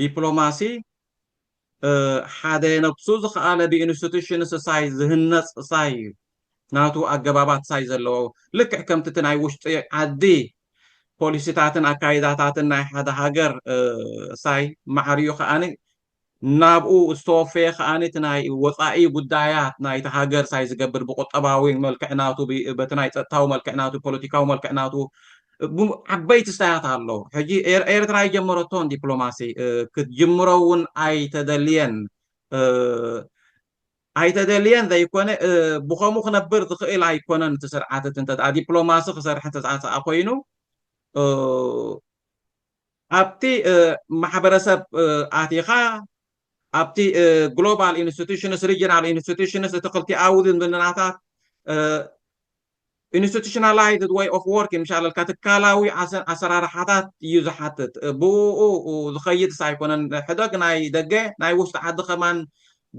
ዲፕሎማሲ ሓደ ነብሱ ዝኸኣለ ብኢንስቲቱሽን ሳይ ዝህነፅ ሳይ ናቱ ኣገባባት ሳይ ዘለዎ ልክዕ ከምቲ እቲ ናይ ውሽጢ ዓዲ ፖሊሲታትን ኣካይዳታትን ናይ ሓደ ሃገር ሳይ ማዕርዩ ከዓኒ ናብኡ ዝተወፈየ ከዓኒ እቲ ናይ ወፃኢ ጉዳያት ናይቲ ሃገር ሳይ ዝገብር ብቁጠባዊ መልክዕ ናቱ በቲ ናይ ፀጥታዊ መልክዕ ናቱ ፖለቲካዊ መልክዕ ናቱ ዓበይቲ ስታያት ኣሎ ሕጂ ኤርትራ ይጀመረቶን ዲፕሎማሲ ክትጅምሮ እውን ኣይተደልየን ዘይኮነ ብከምኡ ክነብር ዝኽእል ኣይኮነን እቲ ስርዓት እንተ ዲፕሎማሲ ክሰርሕ ተፃፅኣ ኮይኑ ኣብቲ ማሕበረሰብ ኣቲኻ ኣብቲ ግሎባል ኢንስቲቱሽንስ ሪጅናል ኢንስቲቱሽንስ እቲ ክልቲኣዊ ዝምብልናታት ኢንስቲቱሽናላይዝድ ወይ ኦፍ ወርክ ምሻለልካ ትካላዊ ኣሰራርሓታት እዩ ዝሓትት ብኡ ዝኸይድ ኣይኮነን ሕደግ ናይ ደገ ናይ ውሽጢ ዓዲ ከማን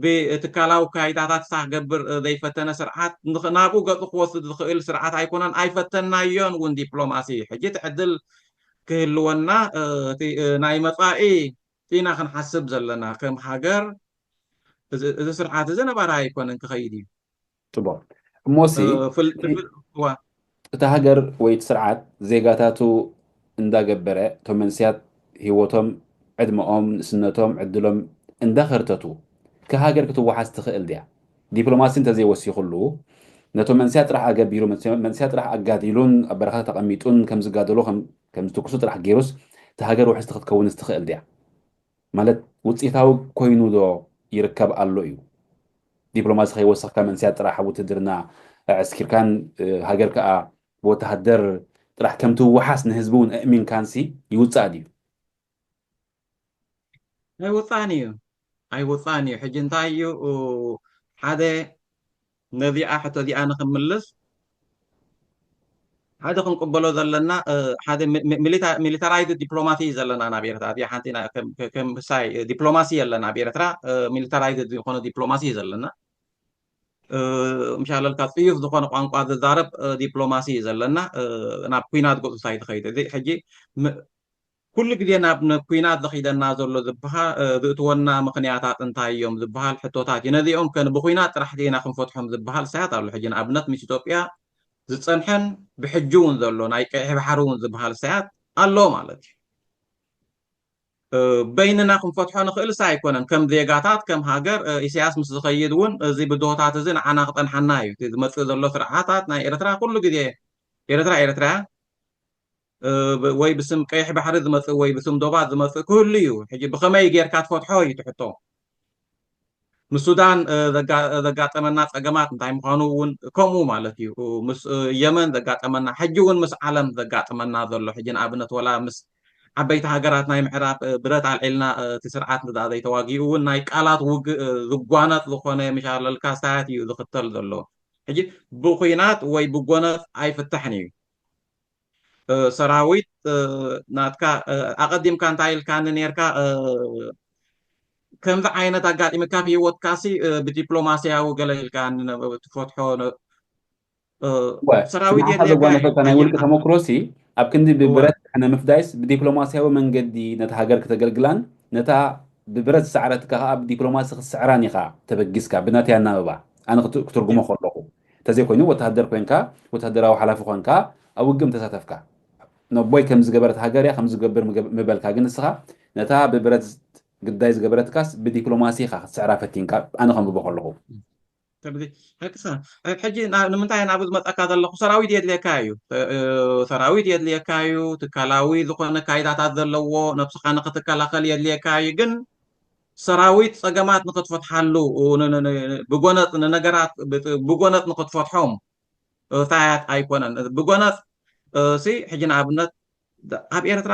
ብትካላዊ ካይዳታት ክገብር ዘይፈተነ ስርዓት ናብኡ ገፁ ክወስድ ዝኽእል ስርዓት ኣይኮነን ኣይፈተናዮን እውን ዲፕሎማሲ ሕጂ ትዕድል ክህልወና ናይ መፃኢ ኢና ክንሓስብ ዘለና ከም ሃገር እዚ ስርዓት እዚ ነባራ ኣይኮነን ክኸይድ እዩ ጥቡቅ እሞሲ እቲ ሃገር ወይ እቲ ስርዓት ዜጋታቱ እንዳገበረ እቶም መንስያት ሂወቶም ዕድመኦም ንእስነቶም ዕድሎም እንዳኸርተቱ كهاجر كتوحاس تخيل ديا دبلوماسي انت زي وسيخلو نتو منسيات راح اجابيرو منسيات راح اجاديلون برخات تقميتون كم زقادلو كم تكسوت راح جيروس تهاجر وحس تاخد كون استخيل ديا مالت وصيتاو كوينو دو يركب الله يو دبلوماسي خي وسخ كم منسيات راح وتدرنا عسكر كان هاجر كا وتهدر راح كم توحاس نهزبون امين كانسي يوصادي ኣይወፃኒ ሕጂ እንታይ እዩ ሓደ ነዚኣ ሕቶ እዚኣ ንክምልስ ሓደ ክንቅበሎ ዘለና ሓደ ሚሊታራይዝድ ዲፕሎማሲ ዘለና ናብ ኤርትራ እዚኣ ሓንቲ ከም ሳይ ዲፕሎማሲ የለና ኣብ ኤርትራ ሚሊታራይዝድ ዝኾነ ዲፕሎማሲ ዘለና ምሻለልካ ፅዩፍ ዝኾነ ቋንቋ ዝዛረብ ዲፕሎማሲ ዘለና ናብ ኩናት ገፁ ሳይ ትኸይድ እዚ ሕጂ كل جدي ناب كوينات ذخيدة نازل ذبها ذوتونا مقنياتات انتايوم ذبها الحتوتات ينادي كان بخوينات راح دينا خم فتحهم ذبها الساعات على الحجين أبنات مش إثيوبيا زتصنحن بحجون ذلون نايك بحرون ذبها الساعات الله مالتي بيننا خم فتحنا خيل ساعة يكون كم ذيقاتات كم هاجر إسياس مش ذخيدون زي بدوتات زين عنا قطن حناي إذا ما تقدر له سرعات ناي إرترا كل جدي إرترا ወይ ብስም ቀይሕ ባሕሪ ዝመፅእ ወይ ብስም ዶባት ዝመፅእ ኩሉ እዩ ሕጂ ብኸመይ ጌርካ ትፈትሖ እዩ ትሕቶ ምስ ሱዳን ዘጋጠመና ፀገማት እንታይ ምዃኑ እውን ከምኡ ማለት እዩ ምስ የመን ዘጋጠመና ሕጂ እውን ምስ ዓለም ዘጋጠመና ዘሎ ሕጂ ንኣብነት ወላ ምስ عبيت هاجرات ناي معراب برات على علنا تسرعات ندا تواجيو ناي قالات وج زغوانات لخونه مشال الكاستات يو زختل دلو حجي بخينات وي بغونات اي فتحني سراويت ناتكا اقدم كان تايل كان نيركا كم ذا عينة تاقات إمكا في وقت كاسي بدبلوماسيا وقليل كان تفتحون سراويت سمعت هذا يدليكا وانا يو فكان حجي يقول لك تموكروسي ابكندي هو ببرت احنا مفدايس بدبلوماسياوي منقدي نتا هاجر كتقلقلان نتا ببرت سعرتك ها بدبلوماسي السعراني خا تبقيسكا بناتي انا بابا انا كترجمه خلقو تزي كوينو وتهدر كوينكا وتهدر حلاف كوينكا او قم تساتفكا نبوي كم زغبرت هاجر يا خم زغبر مبلكا جنسها نتا ببرت قداي زغبرتكاس بدبلوماسي خا سعرا فتينكا انا خم بخلقو تبدي هكذا حجي نمنتاي نابد متأكد الله سراويت يدليكايو سراويت يدليكايو تكالاوي زخونه كايدات ዘለዎ نفسك انا كتكالاخل يدليكايو ግን ሰራዊት ፀገማት ንክትፈትሓሉ ብጎነፅ ንነገራት ብጎነፅ ንክትፈትሖም ታያት ኣይኮነን ብጎነፅ ሕጂ ንኣብነት ኣብ ኤርትራ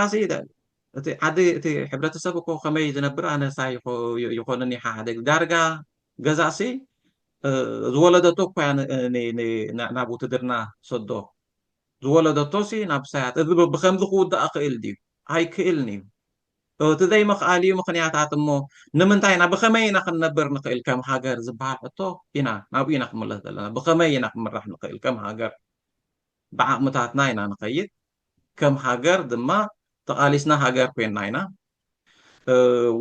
እቲ ዓዲ እቲ ሕብረተሰብ እኮ ከመይ ዝነብር ኣነ ሳይ ይኮነኒ ሓደ ዳርጋ ገዛእሲ ዝወለደቶ እኳ ናብ ውትድርና ሰዶ ዝወለደቶ ናብ ሳያት እዚ ብከምዚ ክውዳእ ክእል ድዩ ኣይክእልን እዩ እቲ ዘይምኽኣል እዩ ምክንያታት እሞ ንምንታይ ኢና ብኸመይ ኢና ክንነብር ንኽእል ከም ሃገር ዝበሃል ሕቶ ኢና ናብኡ ኢና ክምለስ ዘለና ብኸመይ ኢና ክምራሕ ንኽእል ከም ሃገር ብዓቕምታትና ኢና ንኸይድ ከም ሃገር ድማ ተቓሊስና ሃገር ኮይንና ኢና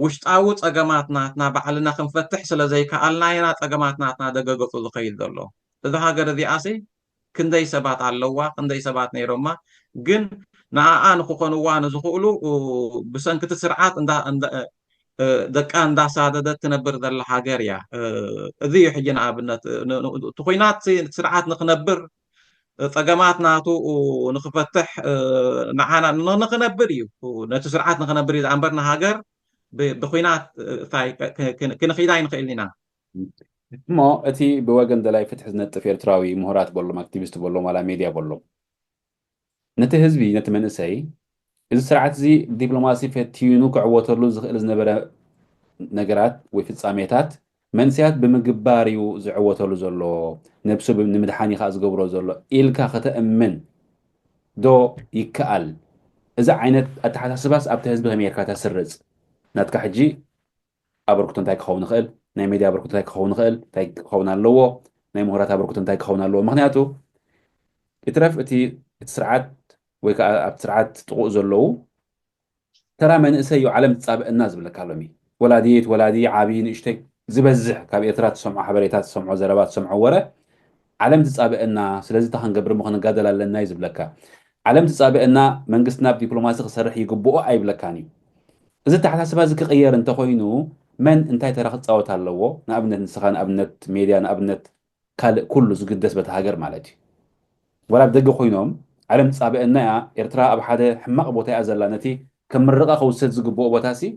ውሽጣዊ ፀገማት ናትና ባዕልና ክንፈትሕ ስለ ዘይከኣልና ኢና ፀገማት ናትና ደገገፁ ዝኸይድ ዘሎ እዚ ሃገር እዚኣሲ ክንደይ ሰባት ኣለዋ ክንደይ ሰባት ነይሮማ ግን ንኣኣ ንክኾንዋ ንዝኽእሉ ብሰንኪቲ ስርዓት ደቃ እንዳሳደደት ትነብር ዘላ ሃገር እያ እዚ እዩ ሕጂ ንኣብነት እቲ ኩናት ስርዓት ንክነብር ፀገማት ናቱ ንክፈትሕ ንዓና ንክነብር እዩ ነቲ ስርዓት ንክነብር እዩ ዝኣንበርና ሃገር ብኩናት ክንኺዳ ይንኽእል ኢና እሞ እቲ ብወገን ደላይ ፍትሒ ዝነጥፍ ኤርትራዊ ምሁራት በሎም ኣክቲቪስት በሎም ዋላ ሜድያ በሎም ነቲ ህዝቢ ነቲ መንእሰይ እዚ ስርዓት እዚ ዲፕሎማሲ ፈቲኑ ክዕወተሉ ዝኽእል ዝነበረ ነገራት ወይ ፍጻሜታት መንስያት ብምግባር እዩ ዝዕወተሉ ዘሎ ነብሱ ንምድሓን ኢኻ ዝገብሮ ዘሎ ኢልካ ከተእምን ዶ ይከኣል እዚ ዓይነት ኣተሓሳስባስ ኣብቲ ህዝቢ ከመይ ጌርካ ተስርፅ ናትካ ሕጂ ኣበርክቶ እንታይ ክኸውን ይኽእል ናይ ሜድያ ኣበርክቶ እንታይ ክኸውን ይኽእል እንታይ ክኸውን ኣለዎ ናይ ምሁራት ኣበርክቶ እንታይ ክኸውን ኣለዎ ምክንያቱ እትረፍ እቲ ስርዓት ወይ ከዓ ኣብቲ ስርዓት ጥቑእ ዘለዉ ተራ መንእሰይ እዩ ዓለም ትፃብአና ዝብለካ ሎሚ ወላዲት ወላዲ ዓብዪ ንእሽተይ ዝበዝሕ ካብ ኤርትራ ትሰምዖ ሓበሬታት ትሰምዖ ዘረባ ትሰምዖ ወረ ዓለም ትፃብአና ስለዚ እታ ክንገብር ሞ ክንጋደል ኣለና እዩ ዝብለካ ዓለም ትፃብአና መንግስትና ብዲፕሎማሲ ክሰርሕ ይግብኦ ኣይብለካን እዩ እዚ ተሓሳስባ እዚ ክቕየር እንተኮይኑ መን እንታይ ተራ ክፃወት ኣለዎ ንኣብነት ንስኻ ንኣብነት ሜድያ ንኣብነት ካልእ ኩሉ ዝግደስ በቲ ሃገር ማለት እዩ ወላ ብደገ ኮይኖም ዓለም ትፃብአና እያ ኤርትራ ኣብ ሓደ ሕማቕ ቦታ እያ ዘላ ነቲ ከም ምርቓ ክውሰድ ዝግብኦ ቦታ ሲ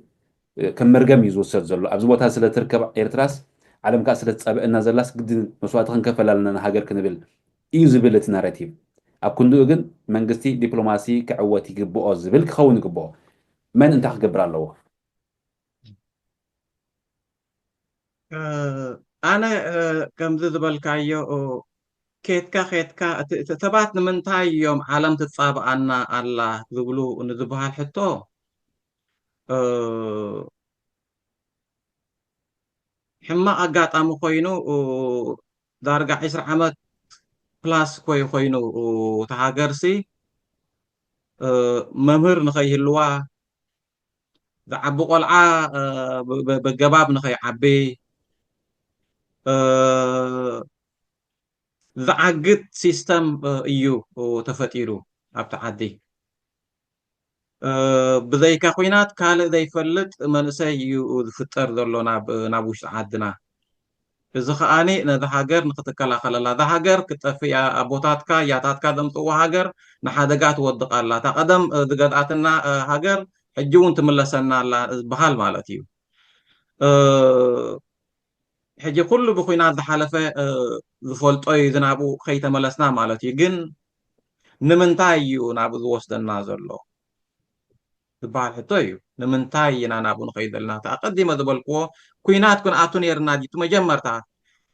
ከም መርገም እዩ ዝውሰድ ዘሎ ኣብዚ ቦታ ስለ ትርከብ ኤርትራስ ዓለም ከዓ ስለ ትፀብአና ዘላስ ግድን መስዋእቲ ክንከፈል ኣለና ሃገር ክንብል እዩ ዝብል እቲ ናሬቲቭ ኣብ ክንድኡ ግን መንግስቲ ዲፕሎማሲ ክዕወት ይግብኦ ዝብል ክኸውን ይግብኦ መን እንታይ ክገብር ኣለዎ ኣነ ከምዚ ዝበልካዮ ኬትካ ሰባት ንምንታይ እዮም ዓለም ትፃብኣና ኣላ ዝብሉ ንዝበሃል ሕቶ ሕማቕ ኣጋጣሚ ኮይኑ ዳርጋ 20 ዓመት ፕላስ ኮይኑ እቲ ሃገርሲ መምህር ንኸይህልዋ ዝዓቢ ቆልዓ ብገባብ ንኸይዓቢ ዝዓግድ ሲስተም እዩ ተፈጢሩ ኣብቲ ዓዲ ብዘይካ ኩናት ካልእ ዘይፈልጥ መንእሰይ እዩ ዝፍጠር ዘሎ ናብ ውሽጢ ዓድና እዚ ከዓኒ ነዚ ሃገር ንክትከላኸለላ እዛ ሃገር ክጠፍእ ኣቦታትካ ያታትካ ዘምፅዋ ሃገር ንሓደጋ ትወድቕ ኣላ እታ ቀደም ዝገድኣትና ሃገር ሕጂ እውን ትምለሰና ኣላ ዝበሃል ማለት እዩ ሕጂ ኩሉ ብኩናት ዝሓለፈ ዝፈልጦ እዩ ዝናብኡ ከይተመለስና ማለት እዩ ግን ንምንታይ እዩ ናብኡ ዝወስደና ዘሎ ዝበሃል ሕቶ እዩ ንምንታይ ኢና ናብኡ ንኸይድ ዘለና ተቐዲመ ዝበልክዎ ኩናት ክንኣቱ ነርና ዲቱ መጀመርታ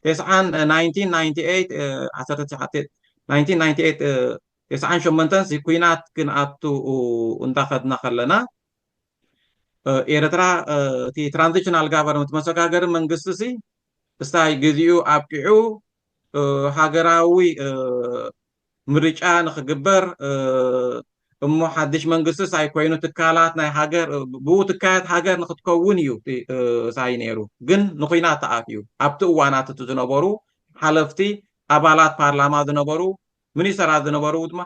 1998 ኩናት ክንኣቱ እንዳኸድና ከለና ኤርትራ እቲ ትራንዚሽናል ጋቨርንመንት መሰጋገሪ መንግስቲ ሲ እስታይ ግዚኡ ኣብቂዑ ሃገራዊ ምርጫ ንኽግበር እሞ ሓድሽ መንግስቲ ሳይ ኮይኑ ትካላት ናይ ሃገር ብኡ ትካየት ሃገር ንኽትከውን እዩ ሳይ ነይሩ ግን ንኩናት ተኣትዩ ኣብቲ እዋናት እቲ ዝነበሩ ሓለፍቲ ኣባላት ፓርላማ ዝነበሩ ሚኒስተራት ዝነበሩ ድማ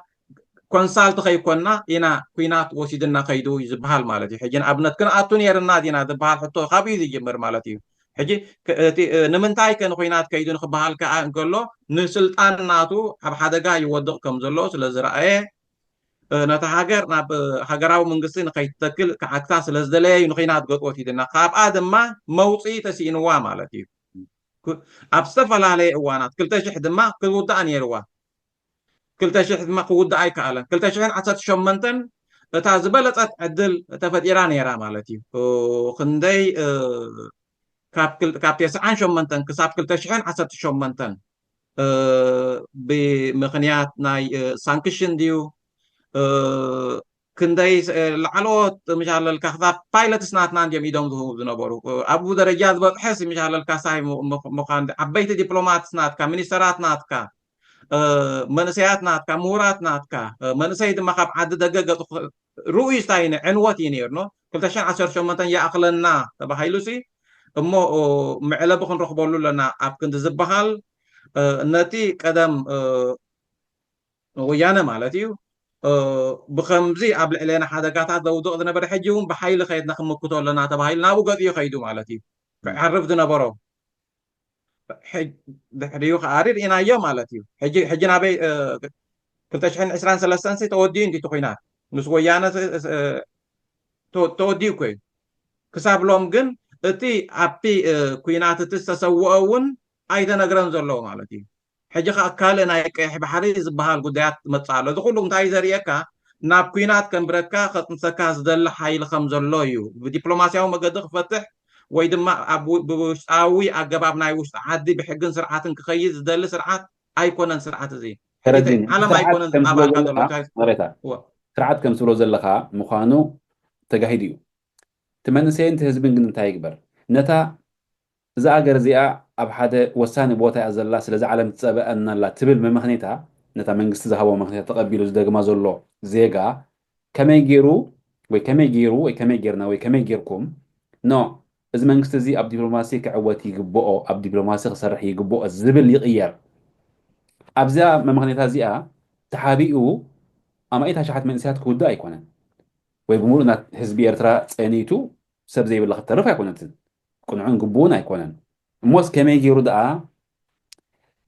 ኮንሳልት ከይኮንና ኢና ኩናት ወሲድና ከይዱ ዝበሃል ማለት እዩ ሕጂ ንኣብነት ክንኣቱ ነርና ዲና ዝበሃል ሕቶ ካብኡ ዝጅምር ማለት እዩ ሕጂ ንምንታይ ከ ንኩናት ከይዱ ንክበሃል ከዓ እንከሎ ንስልጣን ናቱ ኣብ ሓደጋ ይወድቕ ከም ዘሎ ስለ ዝረኣየ ነታ ሃገር ናብ ሃገራዊ መንግስቲ ንከይትተክል ክዓክታ ስለ ዝደለየ ንኩናት ገጥዎት ይድና ካብኣ ድማ መውፅኢ ተሲእንዋ ማለት እዩ ኣብ ዝተፈላለየ እዋናት 2000 ድማ ክውዳእ ነይርዋ 2000 ድማ ክውዳእ ኣይከኣለን 2018 እታ ዝበለፀት ዕድል ተፈጢራ ነይራ ማለት እዩ ክንደይ ካብ 98 ክሳብ 2018 ብምክንያት ናይ ሳንክሽን ድዩ ክንደይ ላዕለዎት ምሻለልካ ክሳብ ፓይለትስ ናትና እንዲኦም ኢዶም ዝህቡ ዝነበሩ ኣብኡ ደረጃ ዝበፅሐስ ምሻለልካ ሳይ ምዃን ዓበይቲ ዲፕሎማትስ ናትካ ሚኒስተራት ናትካ መንእሰያት ናትካ ምሁራት ናትካ መንእሰይ ድማ ካብ ዓዲ ደገ ገፁ ርኡይ ስታይ ዕንወት እዩ ነይሩ ኖ 2018 ይኣኽለና ተባሂሉ ሲ እሞ ምዕለቢ ክንረኽበሉ ኣለና ኣብ ክንዲ ዝበሃል ነቲ ቀደም ወያነ ማለት እዩ ብከምዚ ኣብ ልዕለና ሓደጋታት ዘውድቕ ዝነበረ ሕጂ እውን ብሓይሊ ከይድና ክምክቶ ኣለና ተባሂሉ ናብኡ ገፂኡ ከይዱ ማለት እዩ ክዓርፍ ዝነበሮ ድሕሪኡ ከዓ ርኢናዮ ማለት እዩ ሕጂ ናበይ 2023 ተወዲኡ እንዲ ኩናት ምስ ወያነ ተወዲኡ ኮይኑ ክሳብ ሎም ግን እቲ ኣብቲ ኩናት እቲ ዝተሰውኦ እውን ኣይተነግረን ዘሎ ማለት እዩ ሕጂ ከዓ ካልእ ናይ ቀይሕ ባሕሪ ዝበሃል ጉዳያት መፅእ ኣሎ እዚ ኩሉ እንታይ ዘርእየካ ናብ ኩናት ከንብረካ ከፅንሰካ ዝደሊ ሓይሊ ከም ዘሎ እዩ ብዲፕሎማስያዊ መገዲ ክፈትሕ ወይ ድማ ብውሽጣዊ ኣገባብ ናይ ውሽጢ ዓዲ ብሕግን ስርዓትን ክኸይድ ዝደሊ ስርዓት ኣይኮነን ስርዓት እዚ ዓለም ኣይኮነን ዝኣባልካ ዘሎ ስርዓት ከም ዝብሎ ዘለካ ምዃኑ ተጋሂድ እዩ እቲ መንእሰይን እቲ ህዝብን ግን እንታይ ይግበር ነታ እዛ ኣገር እዚኣ ኣብ ሓደ ወሳኒ ቦታ እያ ዘላ ስለዚ ዓለም ትፀበአና ኣላ ትብል መምክኔታ ነታ መንግስቲ ዝሃቦ መምክኔታ ተቐቢሉ ዝደግማ ዘሎ ዜጋ ከመይ ገይሩ ወይ ከመይ ገይሩ ወይ ከመይ ጌርና ወይ ከመይ ጌርኩም ኖ እዚ መንግስቲ እዚ ኣብ ዲፕሎማሲ ክዕወት ይግብኦ ኣብ ዲፕሎማሲ ክሰርሕ ይግብኦ ዝብል ይቕየር ኣብዛ መምክኔታ እዚኣ ተሓቢኡ ኣማኢት ሸሓት መንእሰያት ክውዳእ ኣይኮነን ወይ ብምሉእ ናት ህዝቢ ኤርትራ ፀኒቱ ሰብ ዘይብላ ክተርፍ ኣይኮነትን ቁንዑን ግቡውን ኣይኮነን እሞስ ከመይ ገይሩ ደኣ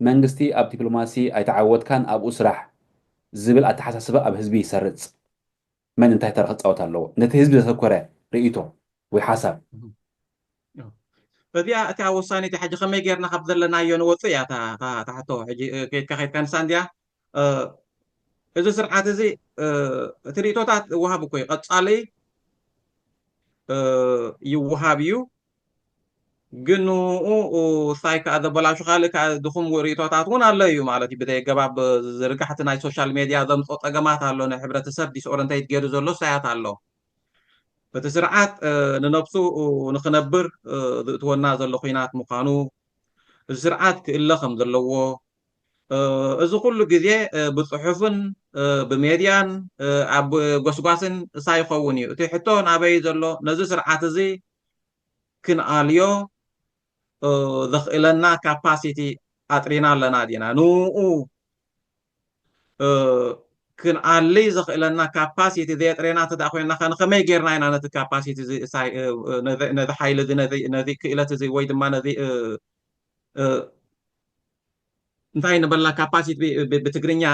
መንግስቲ ኣብ ዲፕሎማሲ ኣይተዓወትካን ኣብኡ ስራሕ ዝብል ኣተሓሳስባ ኣብ ህዝቢ ይሰርፅ መን እንታይ ተረ ክፃወት ኣለዎ ነቲ ህዝቢ ዘተኮረ ርእቶ ወይ ሓሳብ እዚኣ እቲ ወሳኒት ሕጂ ከመይ ጌርና ካብ ዘለናዮ ንወፅእ እያ ታሕቶ ሕጂ ከይድካ ንሳንድያ እዚ ስርዓት እዚ እቲ ርእቶታት ይወሃብ እኮ እዩ ቀፃሊ ይወሃብ እዩ ግን ሳይ ከዓ ዘበላሹ ካልእ ከዓ ድኹም ርእቶታት እውን ኣሎ እዩ ማለት እዩ ብዘይ ገባብ ዝርጋሕቲ ናይ ሶሻል ሜድያ ዘምፅኦ ፀገማት ኣሎ ንሕብረተሰብ ዲስኦረንተይት ገይሩ ዘሎ ሳያት ኣሎ እቲ ስርዓት ንነብሱ ንክነብር ዝእትወና ዘሎ ኩናት ምዃኑ እዚ ስርዓት ክእለ ከም ዘለዎ እዚ ኩሉ ግዜ ብፅሑፍን ብሜድያን ኣብ ጎስጓስን እሳ ይኸውን እዩ እቲ ሕቶ ናበይ ዘሎ ነዚ ስርዓት እዚ ክንኣልዮ ዘኽእለና ካፓሲቲ ኣጥሪና ኣለና ዲና ንኡ ክንኣሊ ዘኽእለና ካፓሲቲ ዘየጥሬና ተዳ ኮይንና ከመይ ጌርና ኢና ነቲ ካፓሲቲ ነዚ ሓይሊ ነዚ ክእለት እዚ ወይ ድማ ነዚ እንታይ ንበልና ካፓሲቲ ብትግርኛ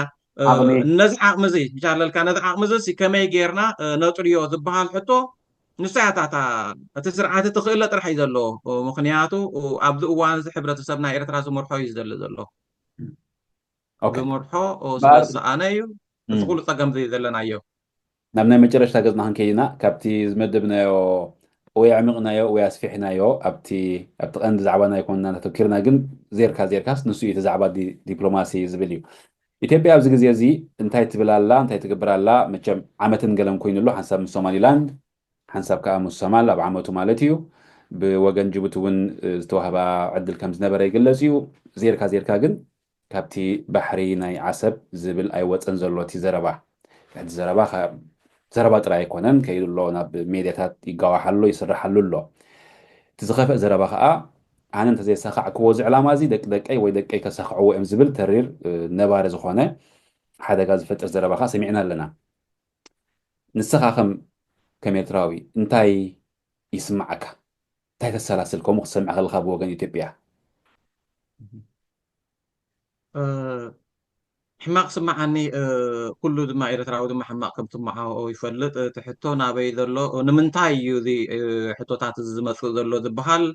ነዚ ዓቕሚ እዚ ምሻለልካ ነዚ ዓቕሚ እዚ ከመይ ጌርና ነጥርዮ ዝበሃል ሕቶ ንሳያታታ እቲ ስርዓት እቲ ክእለ ጥራሕ እዩ ዘለዎ ምክንያቱ ኣብዚ እዋን እዚ ሕብረተሰብ ናይ ኤርትራ ዝመርሖ እዩ ዝደሊ ዘሎ ዝመርሖ ስለዝሰኣነ እዩ እዚ ኩሉ ፀገም ዘለናዮ نعم مجرش تاجز نحن كينا كابتي زمدبنايو ويا عمقنايو ويا سفيحنايو أبتي أنت زعبنا يكون تفكيرنا جن زيركاس نسوي تزعبا دبلوماسي زبليو ኢትዮጵያ ኣብዚ ግዜ እዚ እንታይ ትብል ኣላ እንታይ ትገብር ኣላ መቸም ዓመትን ገለም ኮይኑሎ ሓንሳብ ምስ ሶማሊላንድ ሓንሳብ ከዓ ምስ ሶማል ኣብ ዓመቱ ማለት እዩ ብወገን ጅቡቲ እውን ዝተዋህባ ዕድል ከም ዝነበረ ይግለጽ እዩ ዜርካ ግን ካብቲ ባሕሪ ናይ ዓሰብ ዝብል ኣይወፀን ዘሎ እቲ ዘረባ ሕዚ ዘረባ ጥራይ ኣይኮነን ከይዱ ኣሎ ናብ ሜድያታት ይጋዋሓሎ ይስራሓሉ ኣሎ እቲ ዝኸፍእ ዘረባ ከዓ ኣነ እንተዘይሰኻዕክዎ እዚ ዕላማ እዚ ደቀይ ወይ ደቀይ ከሰኽዕዎ እዮም ዝብል ተሪር ነባሪ ዝኾነ ሓደጋ ዝፈጥር ዘረባ ከዓ ሰሚዕና ኣለና ንስኻ ከም ኤርትራዊ እንታይ ይስማዓካ እንታይ ተሰላስል ከምኡ ክሰምዕ ከለካ ብወገን ኢትዮጵያ ሕማቅ ስማዓኒ ኩሉ ድማ ኤርትራዊ ድማ ሕማቅ ከም ትመዓኦ ይፈልጥ ትሕቶ ናበይ ዘሎ ንምንታይ እዩ እዚ ሕቶታት ዝመፅእ ዘሎ ዝበሃል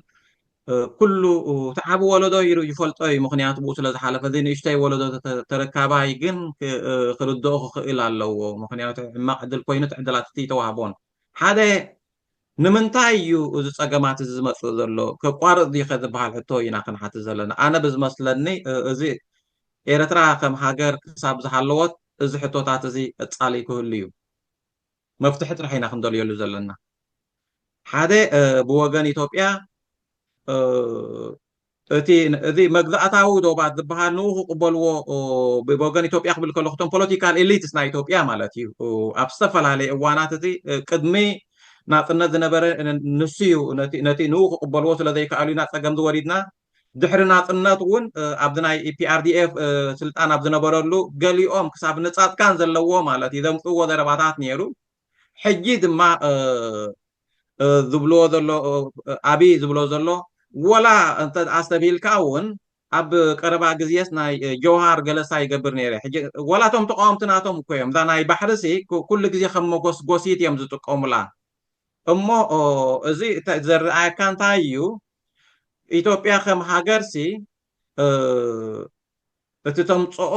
ኩሉ ተዓብ ወለዶ ይፈልጦ እዩ ምክንያቱ ብኡ ስለ ዝሓለፈ እዚ ንእሽተይ ወለዶ ተረካባይ ግን ክርድኦ ክኽእል ኣለዎ ምክንያቱ ሕማቅ ዕድል ኮይኑ ዕድላት እቲ ተዋህቦን ሓደ ንምንታይ እዩ እዚ ፀገማት እዚ ዝመፅእ ዘሎ ከቋርጥ ዲኸ ዝበሃል ሕቶ ኢና ክንሓትት ዘለና ኣነ ብዝመስለኒ እዚ ኤርትራ ከም ሃገር ክሳብ ዝሃለወት እዚ ሕቶታት እዚ እፃሊ ክህሉ እዩ መፍትሒ ጥራሕ ኢና ክንደልየሉ ዘለና ሓደ ብወገን ኢትዮጵያ እቲ መግዛእታዊ ዶባት ዝበሃል ንኡ ክቅበልዎ ብወገን ኢትዮጵያ ክብል ከለኹ እቶም ፖለቲካል ኤሊትስ ናይ ኢትዮጵያ ማለት እዩ ኣብ ዝተፈላለየ እዋናት እቲ ቅድሚ ናፅነት ዝነበረ ንሱ እዩ ነቲ ንኡ ክቅበልዎ ስለዘይከኣሉ ኢና ፀገም ዝወሪድና ድሕሪ ናፅነት እውን ኣብቲ ናይ ፒአርዲኤፍ ስልጣን ኣብ ዝነበረሉ ገሊኦም ክሳብ ንፃፅካን ዘለዎ ማለት እዩ ዘምፅዎ ዘረባታት ነይሩ ሕጂ ድማ ዝብልዎ ዘሎ ኣብይ ዝብሎ ዘሎ ወላ እንተ ኣስተቢልካ እውን ኣብ ቀረባ ግዜስ ናይ ጀውሃር ገለሳ ይገብር ነይረ ሕጂ ወላቶም ተቃወምቲ ናቶም እኮ እዮም እዛ ናይ ባሕርሲ ኩሉ ግዜ ከም መጎስጎሲት እዮም ዝጥቀሙላ እሞ እዚ ዘረኣየካ እንታይ እዩ ኢትዮጵያ ከም ሃገርሲ እቲ ተምፅኦ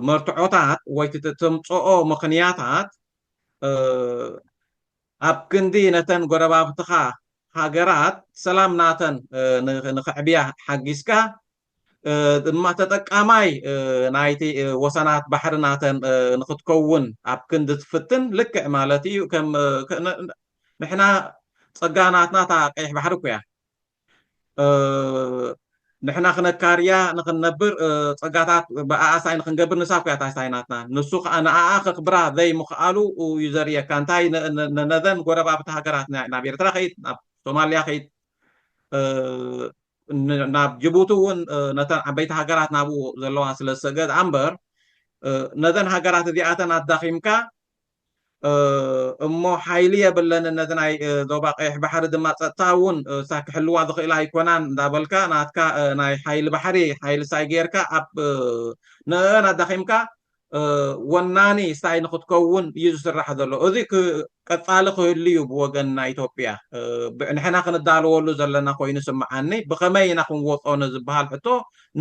መርትዖታት ወይ ተምፅኦ ምክንያታት ኣብ ክንዲ ነተን ጎረባብትኻ ሃገራት ሰላም ናተን ንክዕብያ ሓጊዝካ ድማ ተጠቃማይ ናይቲ ወሰናት ባሕሪ ናተን ንክትከውን ኣብ ክንዲ ትፍትን ልክዕ ማለት እዩ ከም ንሕና ፀጋናትና እታ ቀይሕ ባሕሪ እኮ እያ ንሕና ክነካርያ ንክንነብር ፀጋታት ብኣእሳይ ንክንገብር ንሳ እኮ እያ ታሕሳይናትና ንሱ ከዓ ንኣኣ ከክብራ ዘይምኽኣሉ እዩ ዘርእየካ እንታይ ነዘን ጎረባብቲ ሃገራት ናብ ኤርትራ ከይድ ናብ ሶማልያ ከይድ ናብ ጅቡቲ እውን ነተን ዓበይቲ ሃገራት ናብኡ ዘለዋ ስለ ዝሰገድ እምበር ነዘን ሃገራት እዚኣተን ኣዳኺምካ እሞ ሓይሊ የብለን ነዚ ናይ ዞባ ቀይሕ ባሕሪ ድማ ፀጥታ እውን እሳ ክሕልዋ ዝኽእላ ኣይኮናን እንዳበልካ ናትካ ናይ ሓይሊ ባሕሪ ሓይሊ ሳይ ጌርካ ኣብ ንአን ኣዳኺምካ ወናኒ ሳይ ንክትከውን እዩ ዝስራሕ ዘሎ እዚ ቀፃሊ ክህሉ እዩ ብወገን ናይ ኢትዮጵያ ንሕና ክንዳልወሉ ዘለና ኮይኑ ስምዓኒ ብከመይ ኢና ክንወፆ ንዝበሃል ሕቶ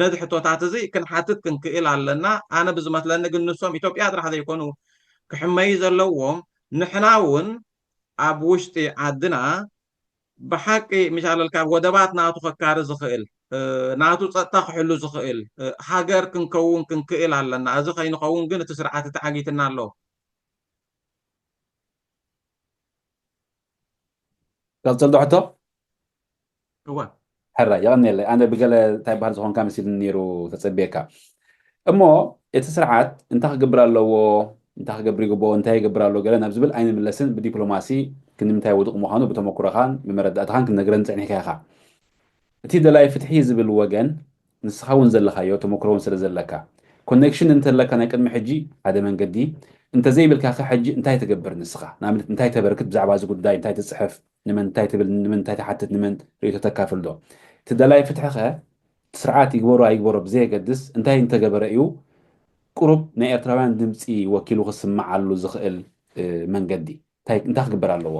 ነዚ ሕቶታት እዚ ክንሓትት ክንክእል ኣለና ኣነ ብዝመስለኒ ግን ንሶም ኢትዮጵያ ጥራሕ ዘይኮኑ ክሕመዩ ዘለዎም ንሕና እውን ኣብ ውሽጢ ዓድና ብሓቂ ምሻለልካ ወደባት ናቱ ከካሪ ዝኽእል ናቱ ፀጥታ ክሕሉ ዝኽእል ሃገር ክንከውን ክንክእል ኣለና እዚ ከይንኸውን ግን እቲ ስርዓት ተዓጊትና ኣሎ ቀፅል ዶ ሕቶ እዋ ሕራ ይቐኒለይ ኣነ ብገለ እንታይ ባህል ዝኾንካ መሲሉ ነይሩ ተፀቢየካ እሞ እቲ ስርዓት እንታይ ክገብር ኣለዎ እንታይ ክገብር ይግብኦ እንታይ ይገብር ኣሎ ገለ ናብ ዝብል ኣይንምለስን ብዲፕሎማሲ ክንምንታይ ውድቕ ምዃኑ ብተመኩሮኻን ብመረዳእትኻን ክንነግረን ፅዕኒካ ኢኻ እቲ ደላይ ፍትሒ ዝብል ወገን ንስኻ እውን ዘለኻዮ ተመክሮ እውን ስለ ዘለካ ኮኔክሽን እንተለካ ናይ ቅድሚ ሕጂ ሓደ መንገዲ እንተዘይብልካ ኸ ሕጂ እንታይ ትገብር ንስኻ ንኣብነት እንታይ ተበርክት ብዛዕባ እዚ ጉዳይ እንታይ ትፅሕፍ ንምንታይ ትብል ንምንታይ ትሓትት ንመን ርእቶ ተካፍል ዶ እቲ ደላይ ፍትሒ ኸ ስርዓት ይግበሮ ኣይግበሮ ብዘየገድስ እንታይ እንተገበረ እዩ ቁሩብ ናይ ኤርትራውያን ድምፂ ወኪሉ ክስማዓሉ ዝኽእል መንገዲ እንታይ ክግበር ኣለዎ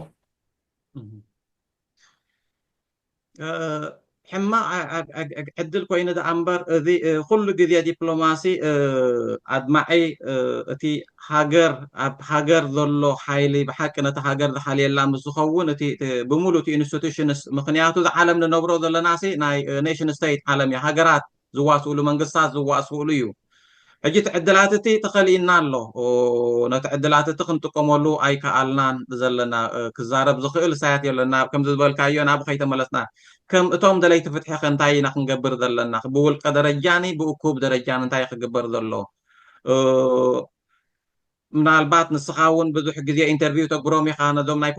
حما عدل كوين دا أمبر ذي كل جديا دبلوماسي أدمعي تي هاجر ذلو حيلي بحق نت هاجر ذا حالي اللي مسخون تي بمولو تي انستيتيوشنز مخنياتو ذا عالم نبرو ذا ناسي ناي نيشن ستيت عالم يا هاجرات زواسولو منقصات زواسولو يو حجي تعدلاتتي تخلينا له ونتعدلات تخن تقوملو اي كالنان زلنا كزارب زخيل ساعات يلنا كم زبل كايو انا بخيت ملسنا كم اتوم دلي تفتح خنتاي نخ نقبر زلنا بول درجاني بوكوب درجان انتاي خقبر زلو ምናልባት ንስኻውን ብዙሕ ግዜ ኢንተርቪው ተግብሮም ኢኻ ነዞም ናይ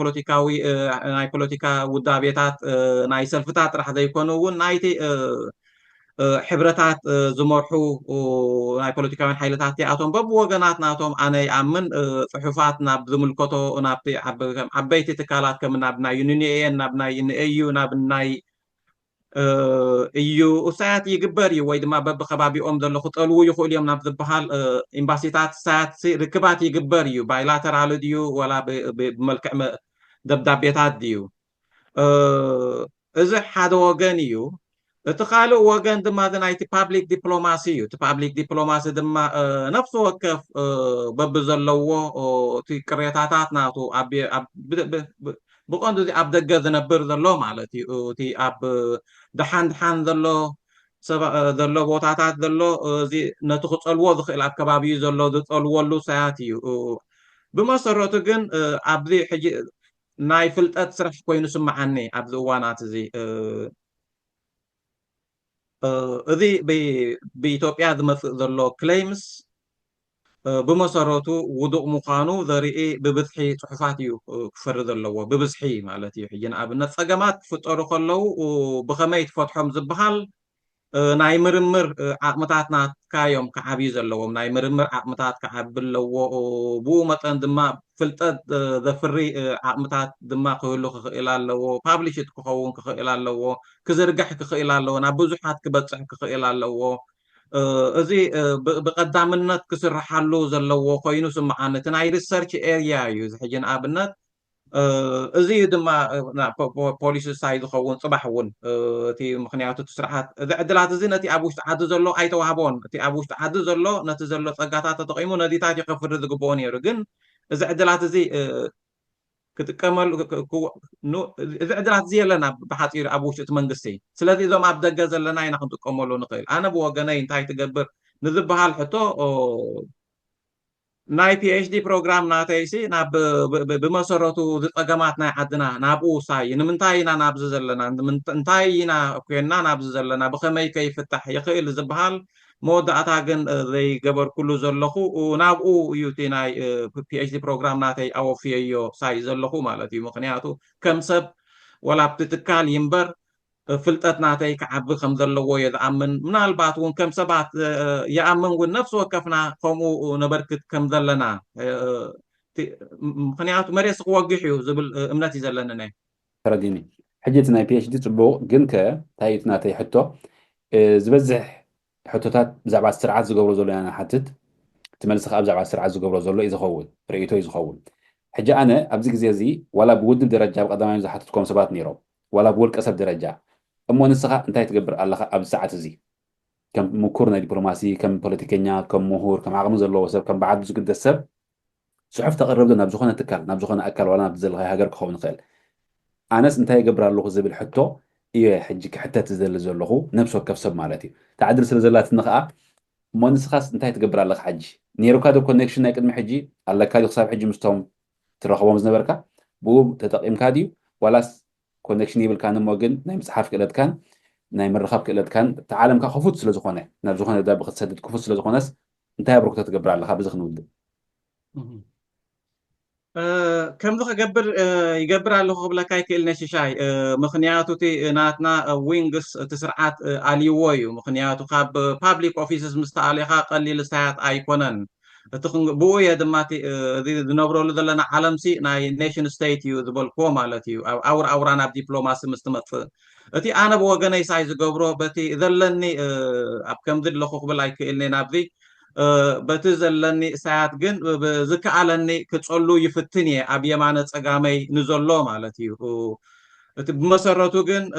ፖለቲካ ውዳቤታት ናይ ሰልፍታት ጥራሕ ዘይኮኑ እውን ናይቲ ሕብረታት ዝመርሑ ናይ ፖለቲካውያን ሓይልታት እቲኣቶም በብወገናት ናቶም ኣነ ይኣምን ፅሑፋት ናብ ዝምልከቶ ናብቲ ዓበይቲ ትካላት ከም ናብ ናይ ዩኒኤን ናብ ናይ ንኤዩ ናብ ናይ እዩ እሳያት ይግበር እዩ ወይ ድማ በብከባቢኦም ዘሎ ክጠልዉ ይኽእሉ እዮም ናብ ዝበሃል ኤምባሲታት እሳያት ርክባት ይግበር እዩ ባይላተራል ድዩ ወላ ብመልክዕ ደብዳቤታት ድዩ እዚ ሓደ ወገን እዩ እቲ ካልእ ወገን ድማ ናይቲ ፓብሊክ ዲፕሎማሲ እዩ እቲ ፓብሊክ ዲፕሎማሲ ድማ ነፍሲ ወከፍ በብዘለዎ እቲ ቅሬታታት ናቱ بقوند ذي عبد الجذ نبر ذلو مالتي تي عب دحان ذلو سبا ذلو بوتاتات ذلو زي نتخص الوضع خلال كبابي ذلو ذات الولو ساعتي بمسرة جن عبدي حجي نايفلت أتصرف كوينو سمعني عبد وانات زي ذي بإثيوبيا ذلو كليمز بمسارته وضوء مقانو ذريئي ببزحي صحفاتي كفرد اللو ببزحي مالتي حجين أبنى ثقامات فتقرق اللو وبخميت فتحهم زبحال ناي مرمر عقمتاتنا كايوم كعبيز اللو ناي مرمر عقمتات كعب اللو بو مثلا دما فلتت ذفري عقمتات دما قهلو خخيلا اللو بابليشت كخوون كخيلا اللو كزرقح كخيلا اللو نابوزحات كبتصح كخيلا اللو እዚ ብቀዳምነት ክስርሓሉ ዘለዎ ኮይኑ ስምዓነት ናይ ሪሰርች ኤርያ እዩ ዝሕጂ ንኣብነት እዚ ድማ ፖሊሲ ሳይ ዝኸውን ፅባሕ እውን እቲ ምክንያቱ እቲ ስርዓት እዚ ዕድላት እዚ ነቲ ኣብ ውሽጢ ዓዲ ዘሎ ኣይተዋህቦን እቲ ኣብ ውሽጢ ዓዲ ዘሎ ነቲ ዘሎ ፀጋታት ተጠቂሙ ነዲታት ይከፍር ዝግብኦ ነይሩ ግን እዚ ዕድላት እዚ كتكمل إذا عدلات زي لنا بحاطير أبوش تمنقسي سلذي إذا ما أبدأ جزء لنا ينحن تكملوا نقيل أنا بوجناين تاي تجبر نذب هالحتو ناي PhD program ناتيسي ناب بمسرته ذات أجمعنا عدنا نابو ساي نمنتاينا نابز لنا نمنتاينا كنا نابز لنا بخمي كيف فتح يخيل زبهال مود أتاجن ذي جبر كله زلخو ونابو يوتيناي PhD program ناتي أو فيه ساي زلخو مالتي مقنعته كم سب ولا بتتكال ينبر فلتت ناتي كعب خمز اللو يدعمن من الباتون كم سبات يأمن والنفس وكفنا قومو نبركت كم ذلنا مقنعته مريس قوقحيو زبل امناتي زلنا ترديني حجتنا PhD تبو جنك تايت ناتي حتى زبزح حتوتات بزعبع السرعات زقبرو زولو أنا حتت تملسخ أبزعبع السرعات زقبرو زولو إذا خول رأيتو إذا خول حاجة أنا أبزق زي ولا بود بدرجة بقدام يمزح حتتكم سبات نيرو ولا بقول كسب درجة أما نسخة أنت تقبر الله أب ساعات زي كم مكورنا دبلوماسي كم بوليتيكينيا كم مهور كم عقم زلو وسب كم بعد زق الدسب صحف تقرب لنا بزخنا تكل نبزخنا أكل ولا نبزل هاي هجر خون خيل أناس أنت يقبر الله زبل حتى إيه حجك حتى تزل زلوه نفسه كفسب مالتي تعدل سلزلات النخاء ما نسخاس انتهي تقبر على حج نيرو كادو كونكشن يقدم حجي على كادو حساب حجي مستوم ترخبهم زنبركا بو تتقيم كاديو ولا كونكشن يبل كان موجن نايم صحاف كلاد كان نايم الرخاب كلاد كان تعالم كخفوت سلازخونه نابزخونه دا بخصدد كفوت سلازخونس انتهي بروك تقبر على خاب زخنود كم ذا يقبر على خبلا كايك النششاي مخنياتو تي ناتنا وينجس تسرعات عليويو مخنياتو خاب public offices مستعليها قليل ساعات ايكونن تخن بويا دماتي ذي نبرو لنا عالم سي ناي نيشن ستيت يو ذبل كومالتيو او اورانا بدبلوماسي مستمت اتي انا بوغناي سايز غبرو بتي ذلني اب كم ذل لخو خبلا كيلني نابذي بتزلني ساعات جن بذكالني كتصلو يفتني أبي معنى تجامي نزلوا مالتي بمسرته جن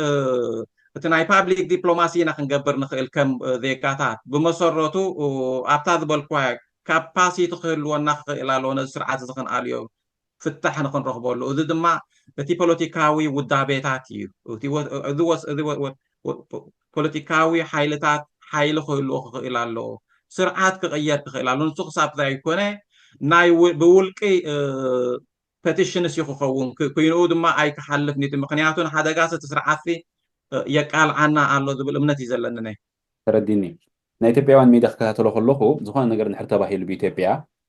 تناي public diplomacy نخنجبر نخيل كم ذيكاتات بمسرته أبتاد بالكوا capacity تخيل ونخ إلى لون السرعة زخن عليو فتح نخن رهبه له إذا دم تي بوليتيكاوي ودابيتاتي وتي بوليتيكاوي حيلتات حيل خيلو إلى لو سرعات كغيات إلى لون سوق صاب ذا يكونه ناي بولكي petitions يخوون كينو دم أي كحلف نيت مقنعاتون هذا قاسة سرعات في يقال عنا على ذبل أمنتي زلنا ترديني ናይ ኢትዮጵያውያን ሚድያ ክከታተሎ ከለኹ ዝኾነ ነገር ንድሕር ተባሂሉ ብኢትዮጵያ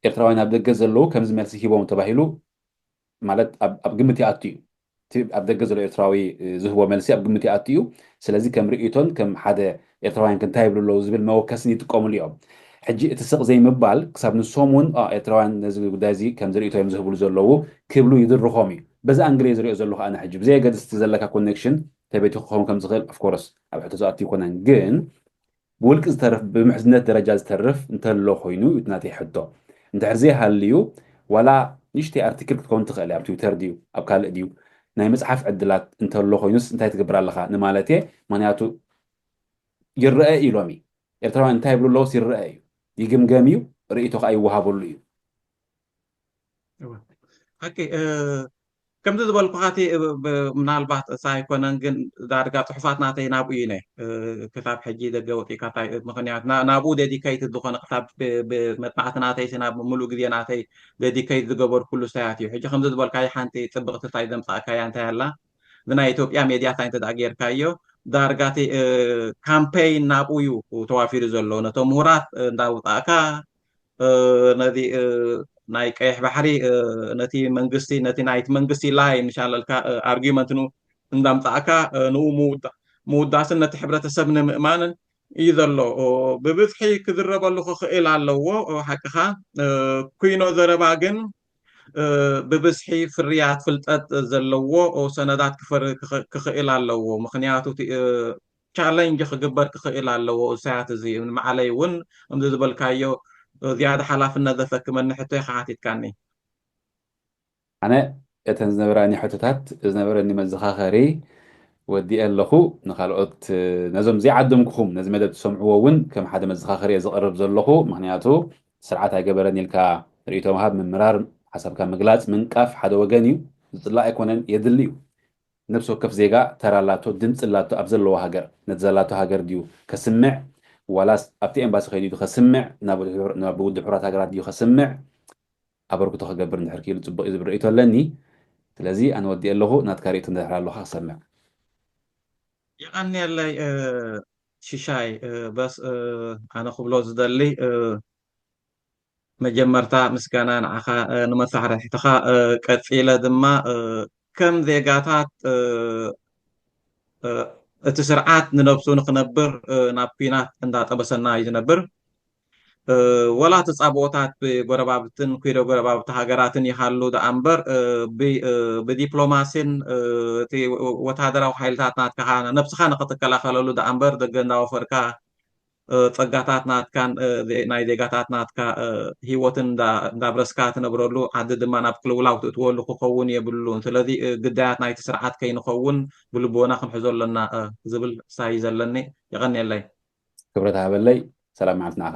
ኤርትራውያን ኣብ ደገ ዘለዉ ከምዚ መልሲ ሂቦም ተባሂሉ ማለት ኣብ ግምት ይኣቱ እዩ ኣብ ደገ ዘሎ ኤርትራዊ ዝህቦ መልሲ ኣብ ግምት ይኣቱ እዩ ስለዚ ከም ርእቶን ከም ሓደ ኤርትራውያን እንታይ ይብሉ ኣለዉ ዝብል መወከስን ይጥቀሙሉ እዮም ሕጂ እቲ ስቕ ዘይምባል ክሳብ ንሶም እውን ኤርትራውያን ነዚ ጉዳይ እዚ ከም ዝርእቶ እዮም ዝህብሉ ዘለዉ ክብሉ ይድርኾም እዩ በዛ ኣንግለ ዝሪኦ ዘለኹ ኣነ ሕጂ ብዘየገድስ እቲ ዘለካ ኮኔክሽን ተቤት ክኸውን ከም ዝኽእል ኣፍኮርስ ኣብ ሕቶ ዝኣቱ ይኮነን ግን ብውልቂ ዝተርፍ ብምሕዝነት ደረጃ ዝተርፍ እንተሎ ኮይኑ ናተይ ሕቶ እንድሕር ዘይሃልዩ ዋላ ንእሽተይ ኣርቲክል ክትከውን ትኽእል ኣብ ትዊተር ድዩ ኣብ ካልእ ድዩ ናይ መፅሓፍ ዕድላት እንተሎ ኮይኑስ እንታይ ትገብር ኣለኻ ንማለት እየ ምክንያቱ ይርአ ኢሎም ኤርትራውያን እንታይ ይብሉ ኣለውስ ይርአ እዩ ይግምገም እዩ ርእይቶ ከዓ ይወሃበሉ እዩ كم تدبل قاتي منالبات سايكونن جن دارجات صحفاتنا تي نابو ينه كتاب حجي دجوتي كتاي مخنيات نابو ديديكيت دخون كتاب بمطبعتنا تي سناب ملو جدينا تي ديديكيت دجبر كل ساعتي حجي خمس تدبل كاي حانتي تطبقت تاي دم كاي انت هلا دنا ايثيوبيا ميديا تاين تداغير كايو دارجاتي كامبين نابو يو توافير زلو نتو مورات داو تاكا نادي ناي كيح بحري نتي منغستي نتي نايت منغستي لاي ان شاء الله ارغيومنت نو ندام تاكا نو موداس نتي حبرت سبن مؤمن يذلو ببثحي كذربلو خيل علو حقها كوينو ذرباغن ببثحي فريات فلطت زلو او سندات كفر كخيل علو مخنياتو تشالنج خغبر كخيل علو ساعات زي معلي ون ام ذبلكايو زيادة حلافنا ذفك من حتى خاتت كاني أنا أتنزنبراني حتتات أتنزنبراني مزخاخري ودي اللخو نخلقت نزم زي عدم كخوم نزم مدى تسمعوا ون كم حدا مزخاخري يزقرب زلخو معناته سرعتها جبراني الكا ريتو مهاب من مرار حسب كان مقلات من كاف حدا وجانيو لا يكون يدليو نفسه كف زيغا ترى لاتو دمت لاتو أبزلو هاجر نتزلاتو هاجر ديو كسمع ولا أبتي إن بس خيدي خسمع نبود حرات أجراد ديو خسمع أبرك تخجبر نحكي له تبقى إذا بريته لني تلازي أنا ودي له نتكاري تندحر له خسمع يعني اللي شيشاي بس أنا خبلوز دلي مجمرتا مسكانا عخا نمسحر حتخا كتفيلة دما كم ذيقاتات تسرعات ننبسو نقنبر نابينات اندات أبسنا يزنبر ولا تصابوتات بغربابتن كيدو غربابت هاجراتن يحلو دا أمبر بديبلوماسين تي وتهدراو حيلتات نات كهانا نفسخا نقطكلا خلولو دا أمبر دغناو فركا ጸጋታት ናትካን ናይ ዜጋታት ናትካ ህይወትን እንዳብረስካ ትነብረሉ ዓዲ ድማ ናብ ክልውላው ትእትወሉ ክኸውን የብሉን ስለዚ ግዳያት ናይቲ ስርዓት ከይንኸውን ብልቦና ክንሕዞ ኣለና ዝብል ሳይ ዘለኒ ይቐኒየለይ ክብረት ሃበለይ ሰላም መዓልትናኻ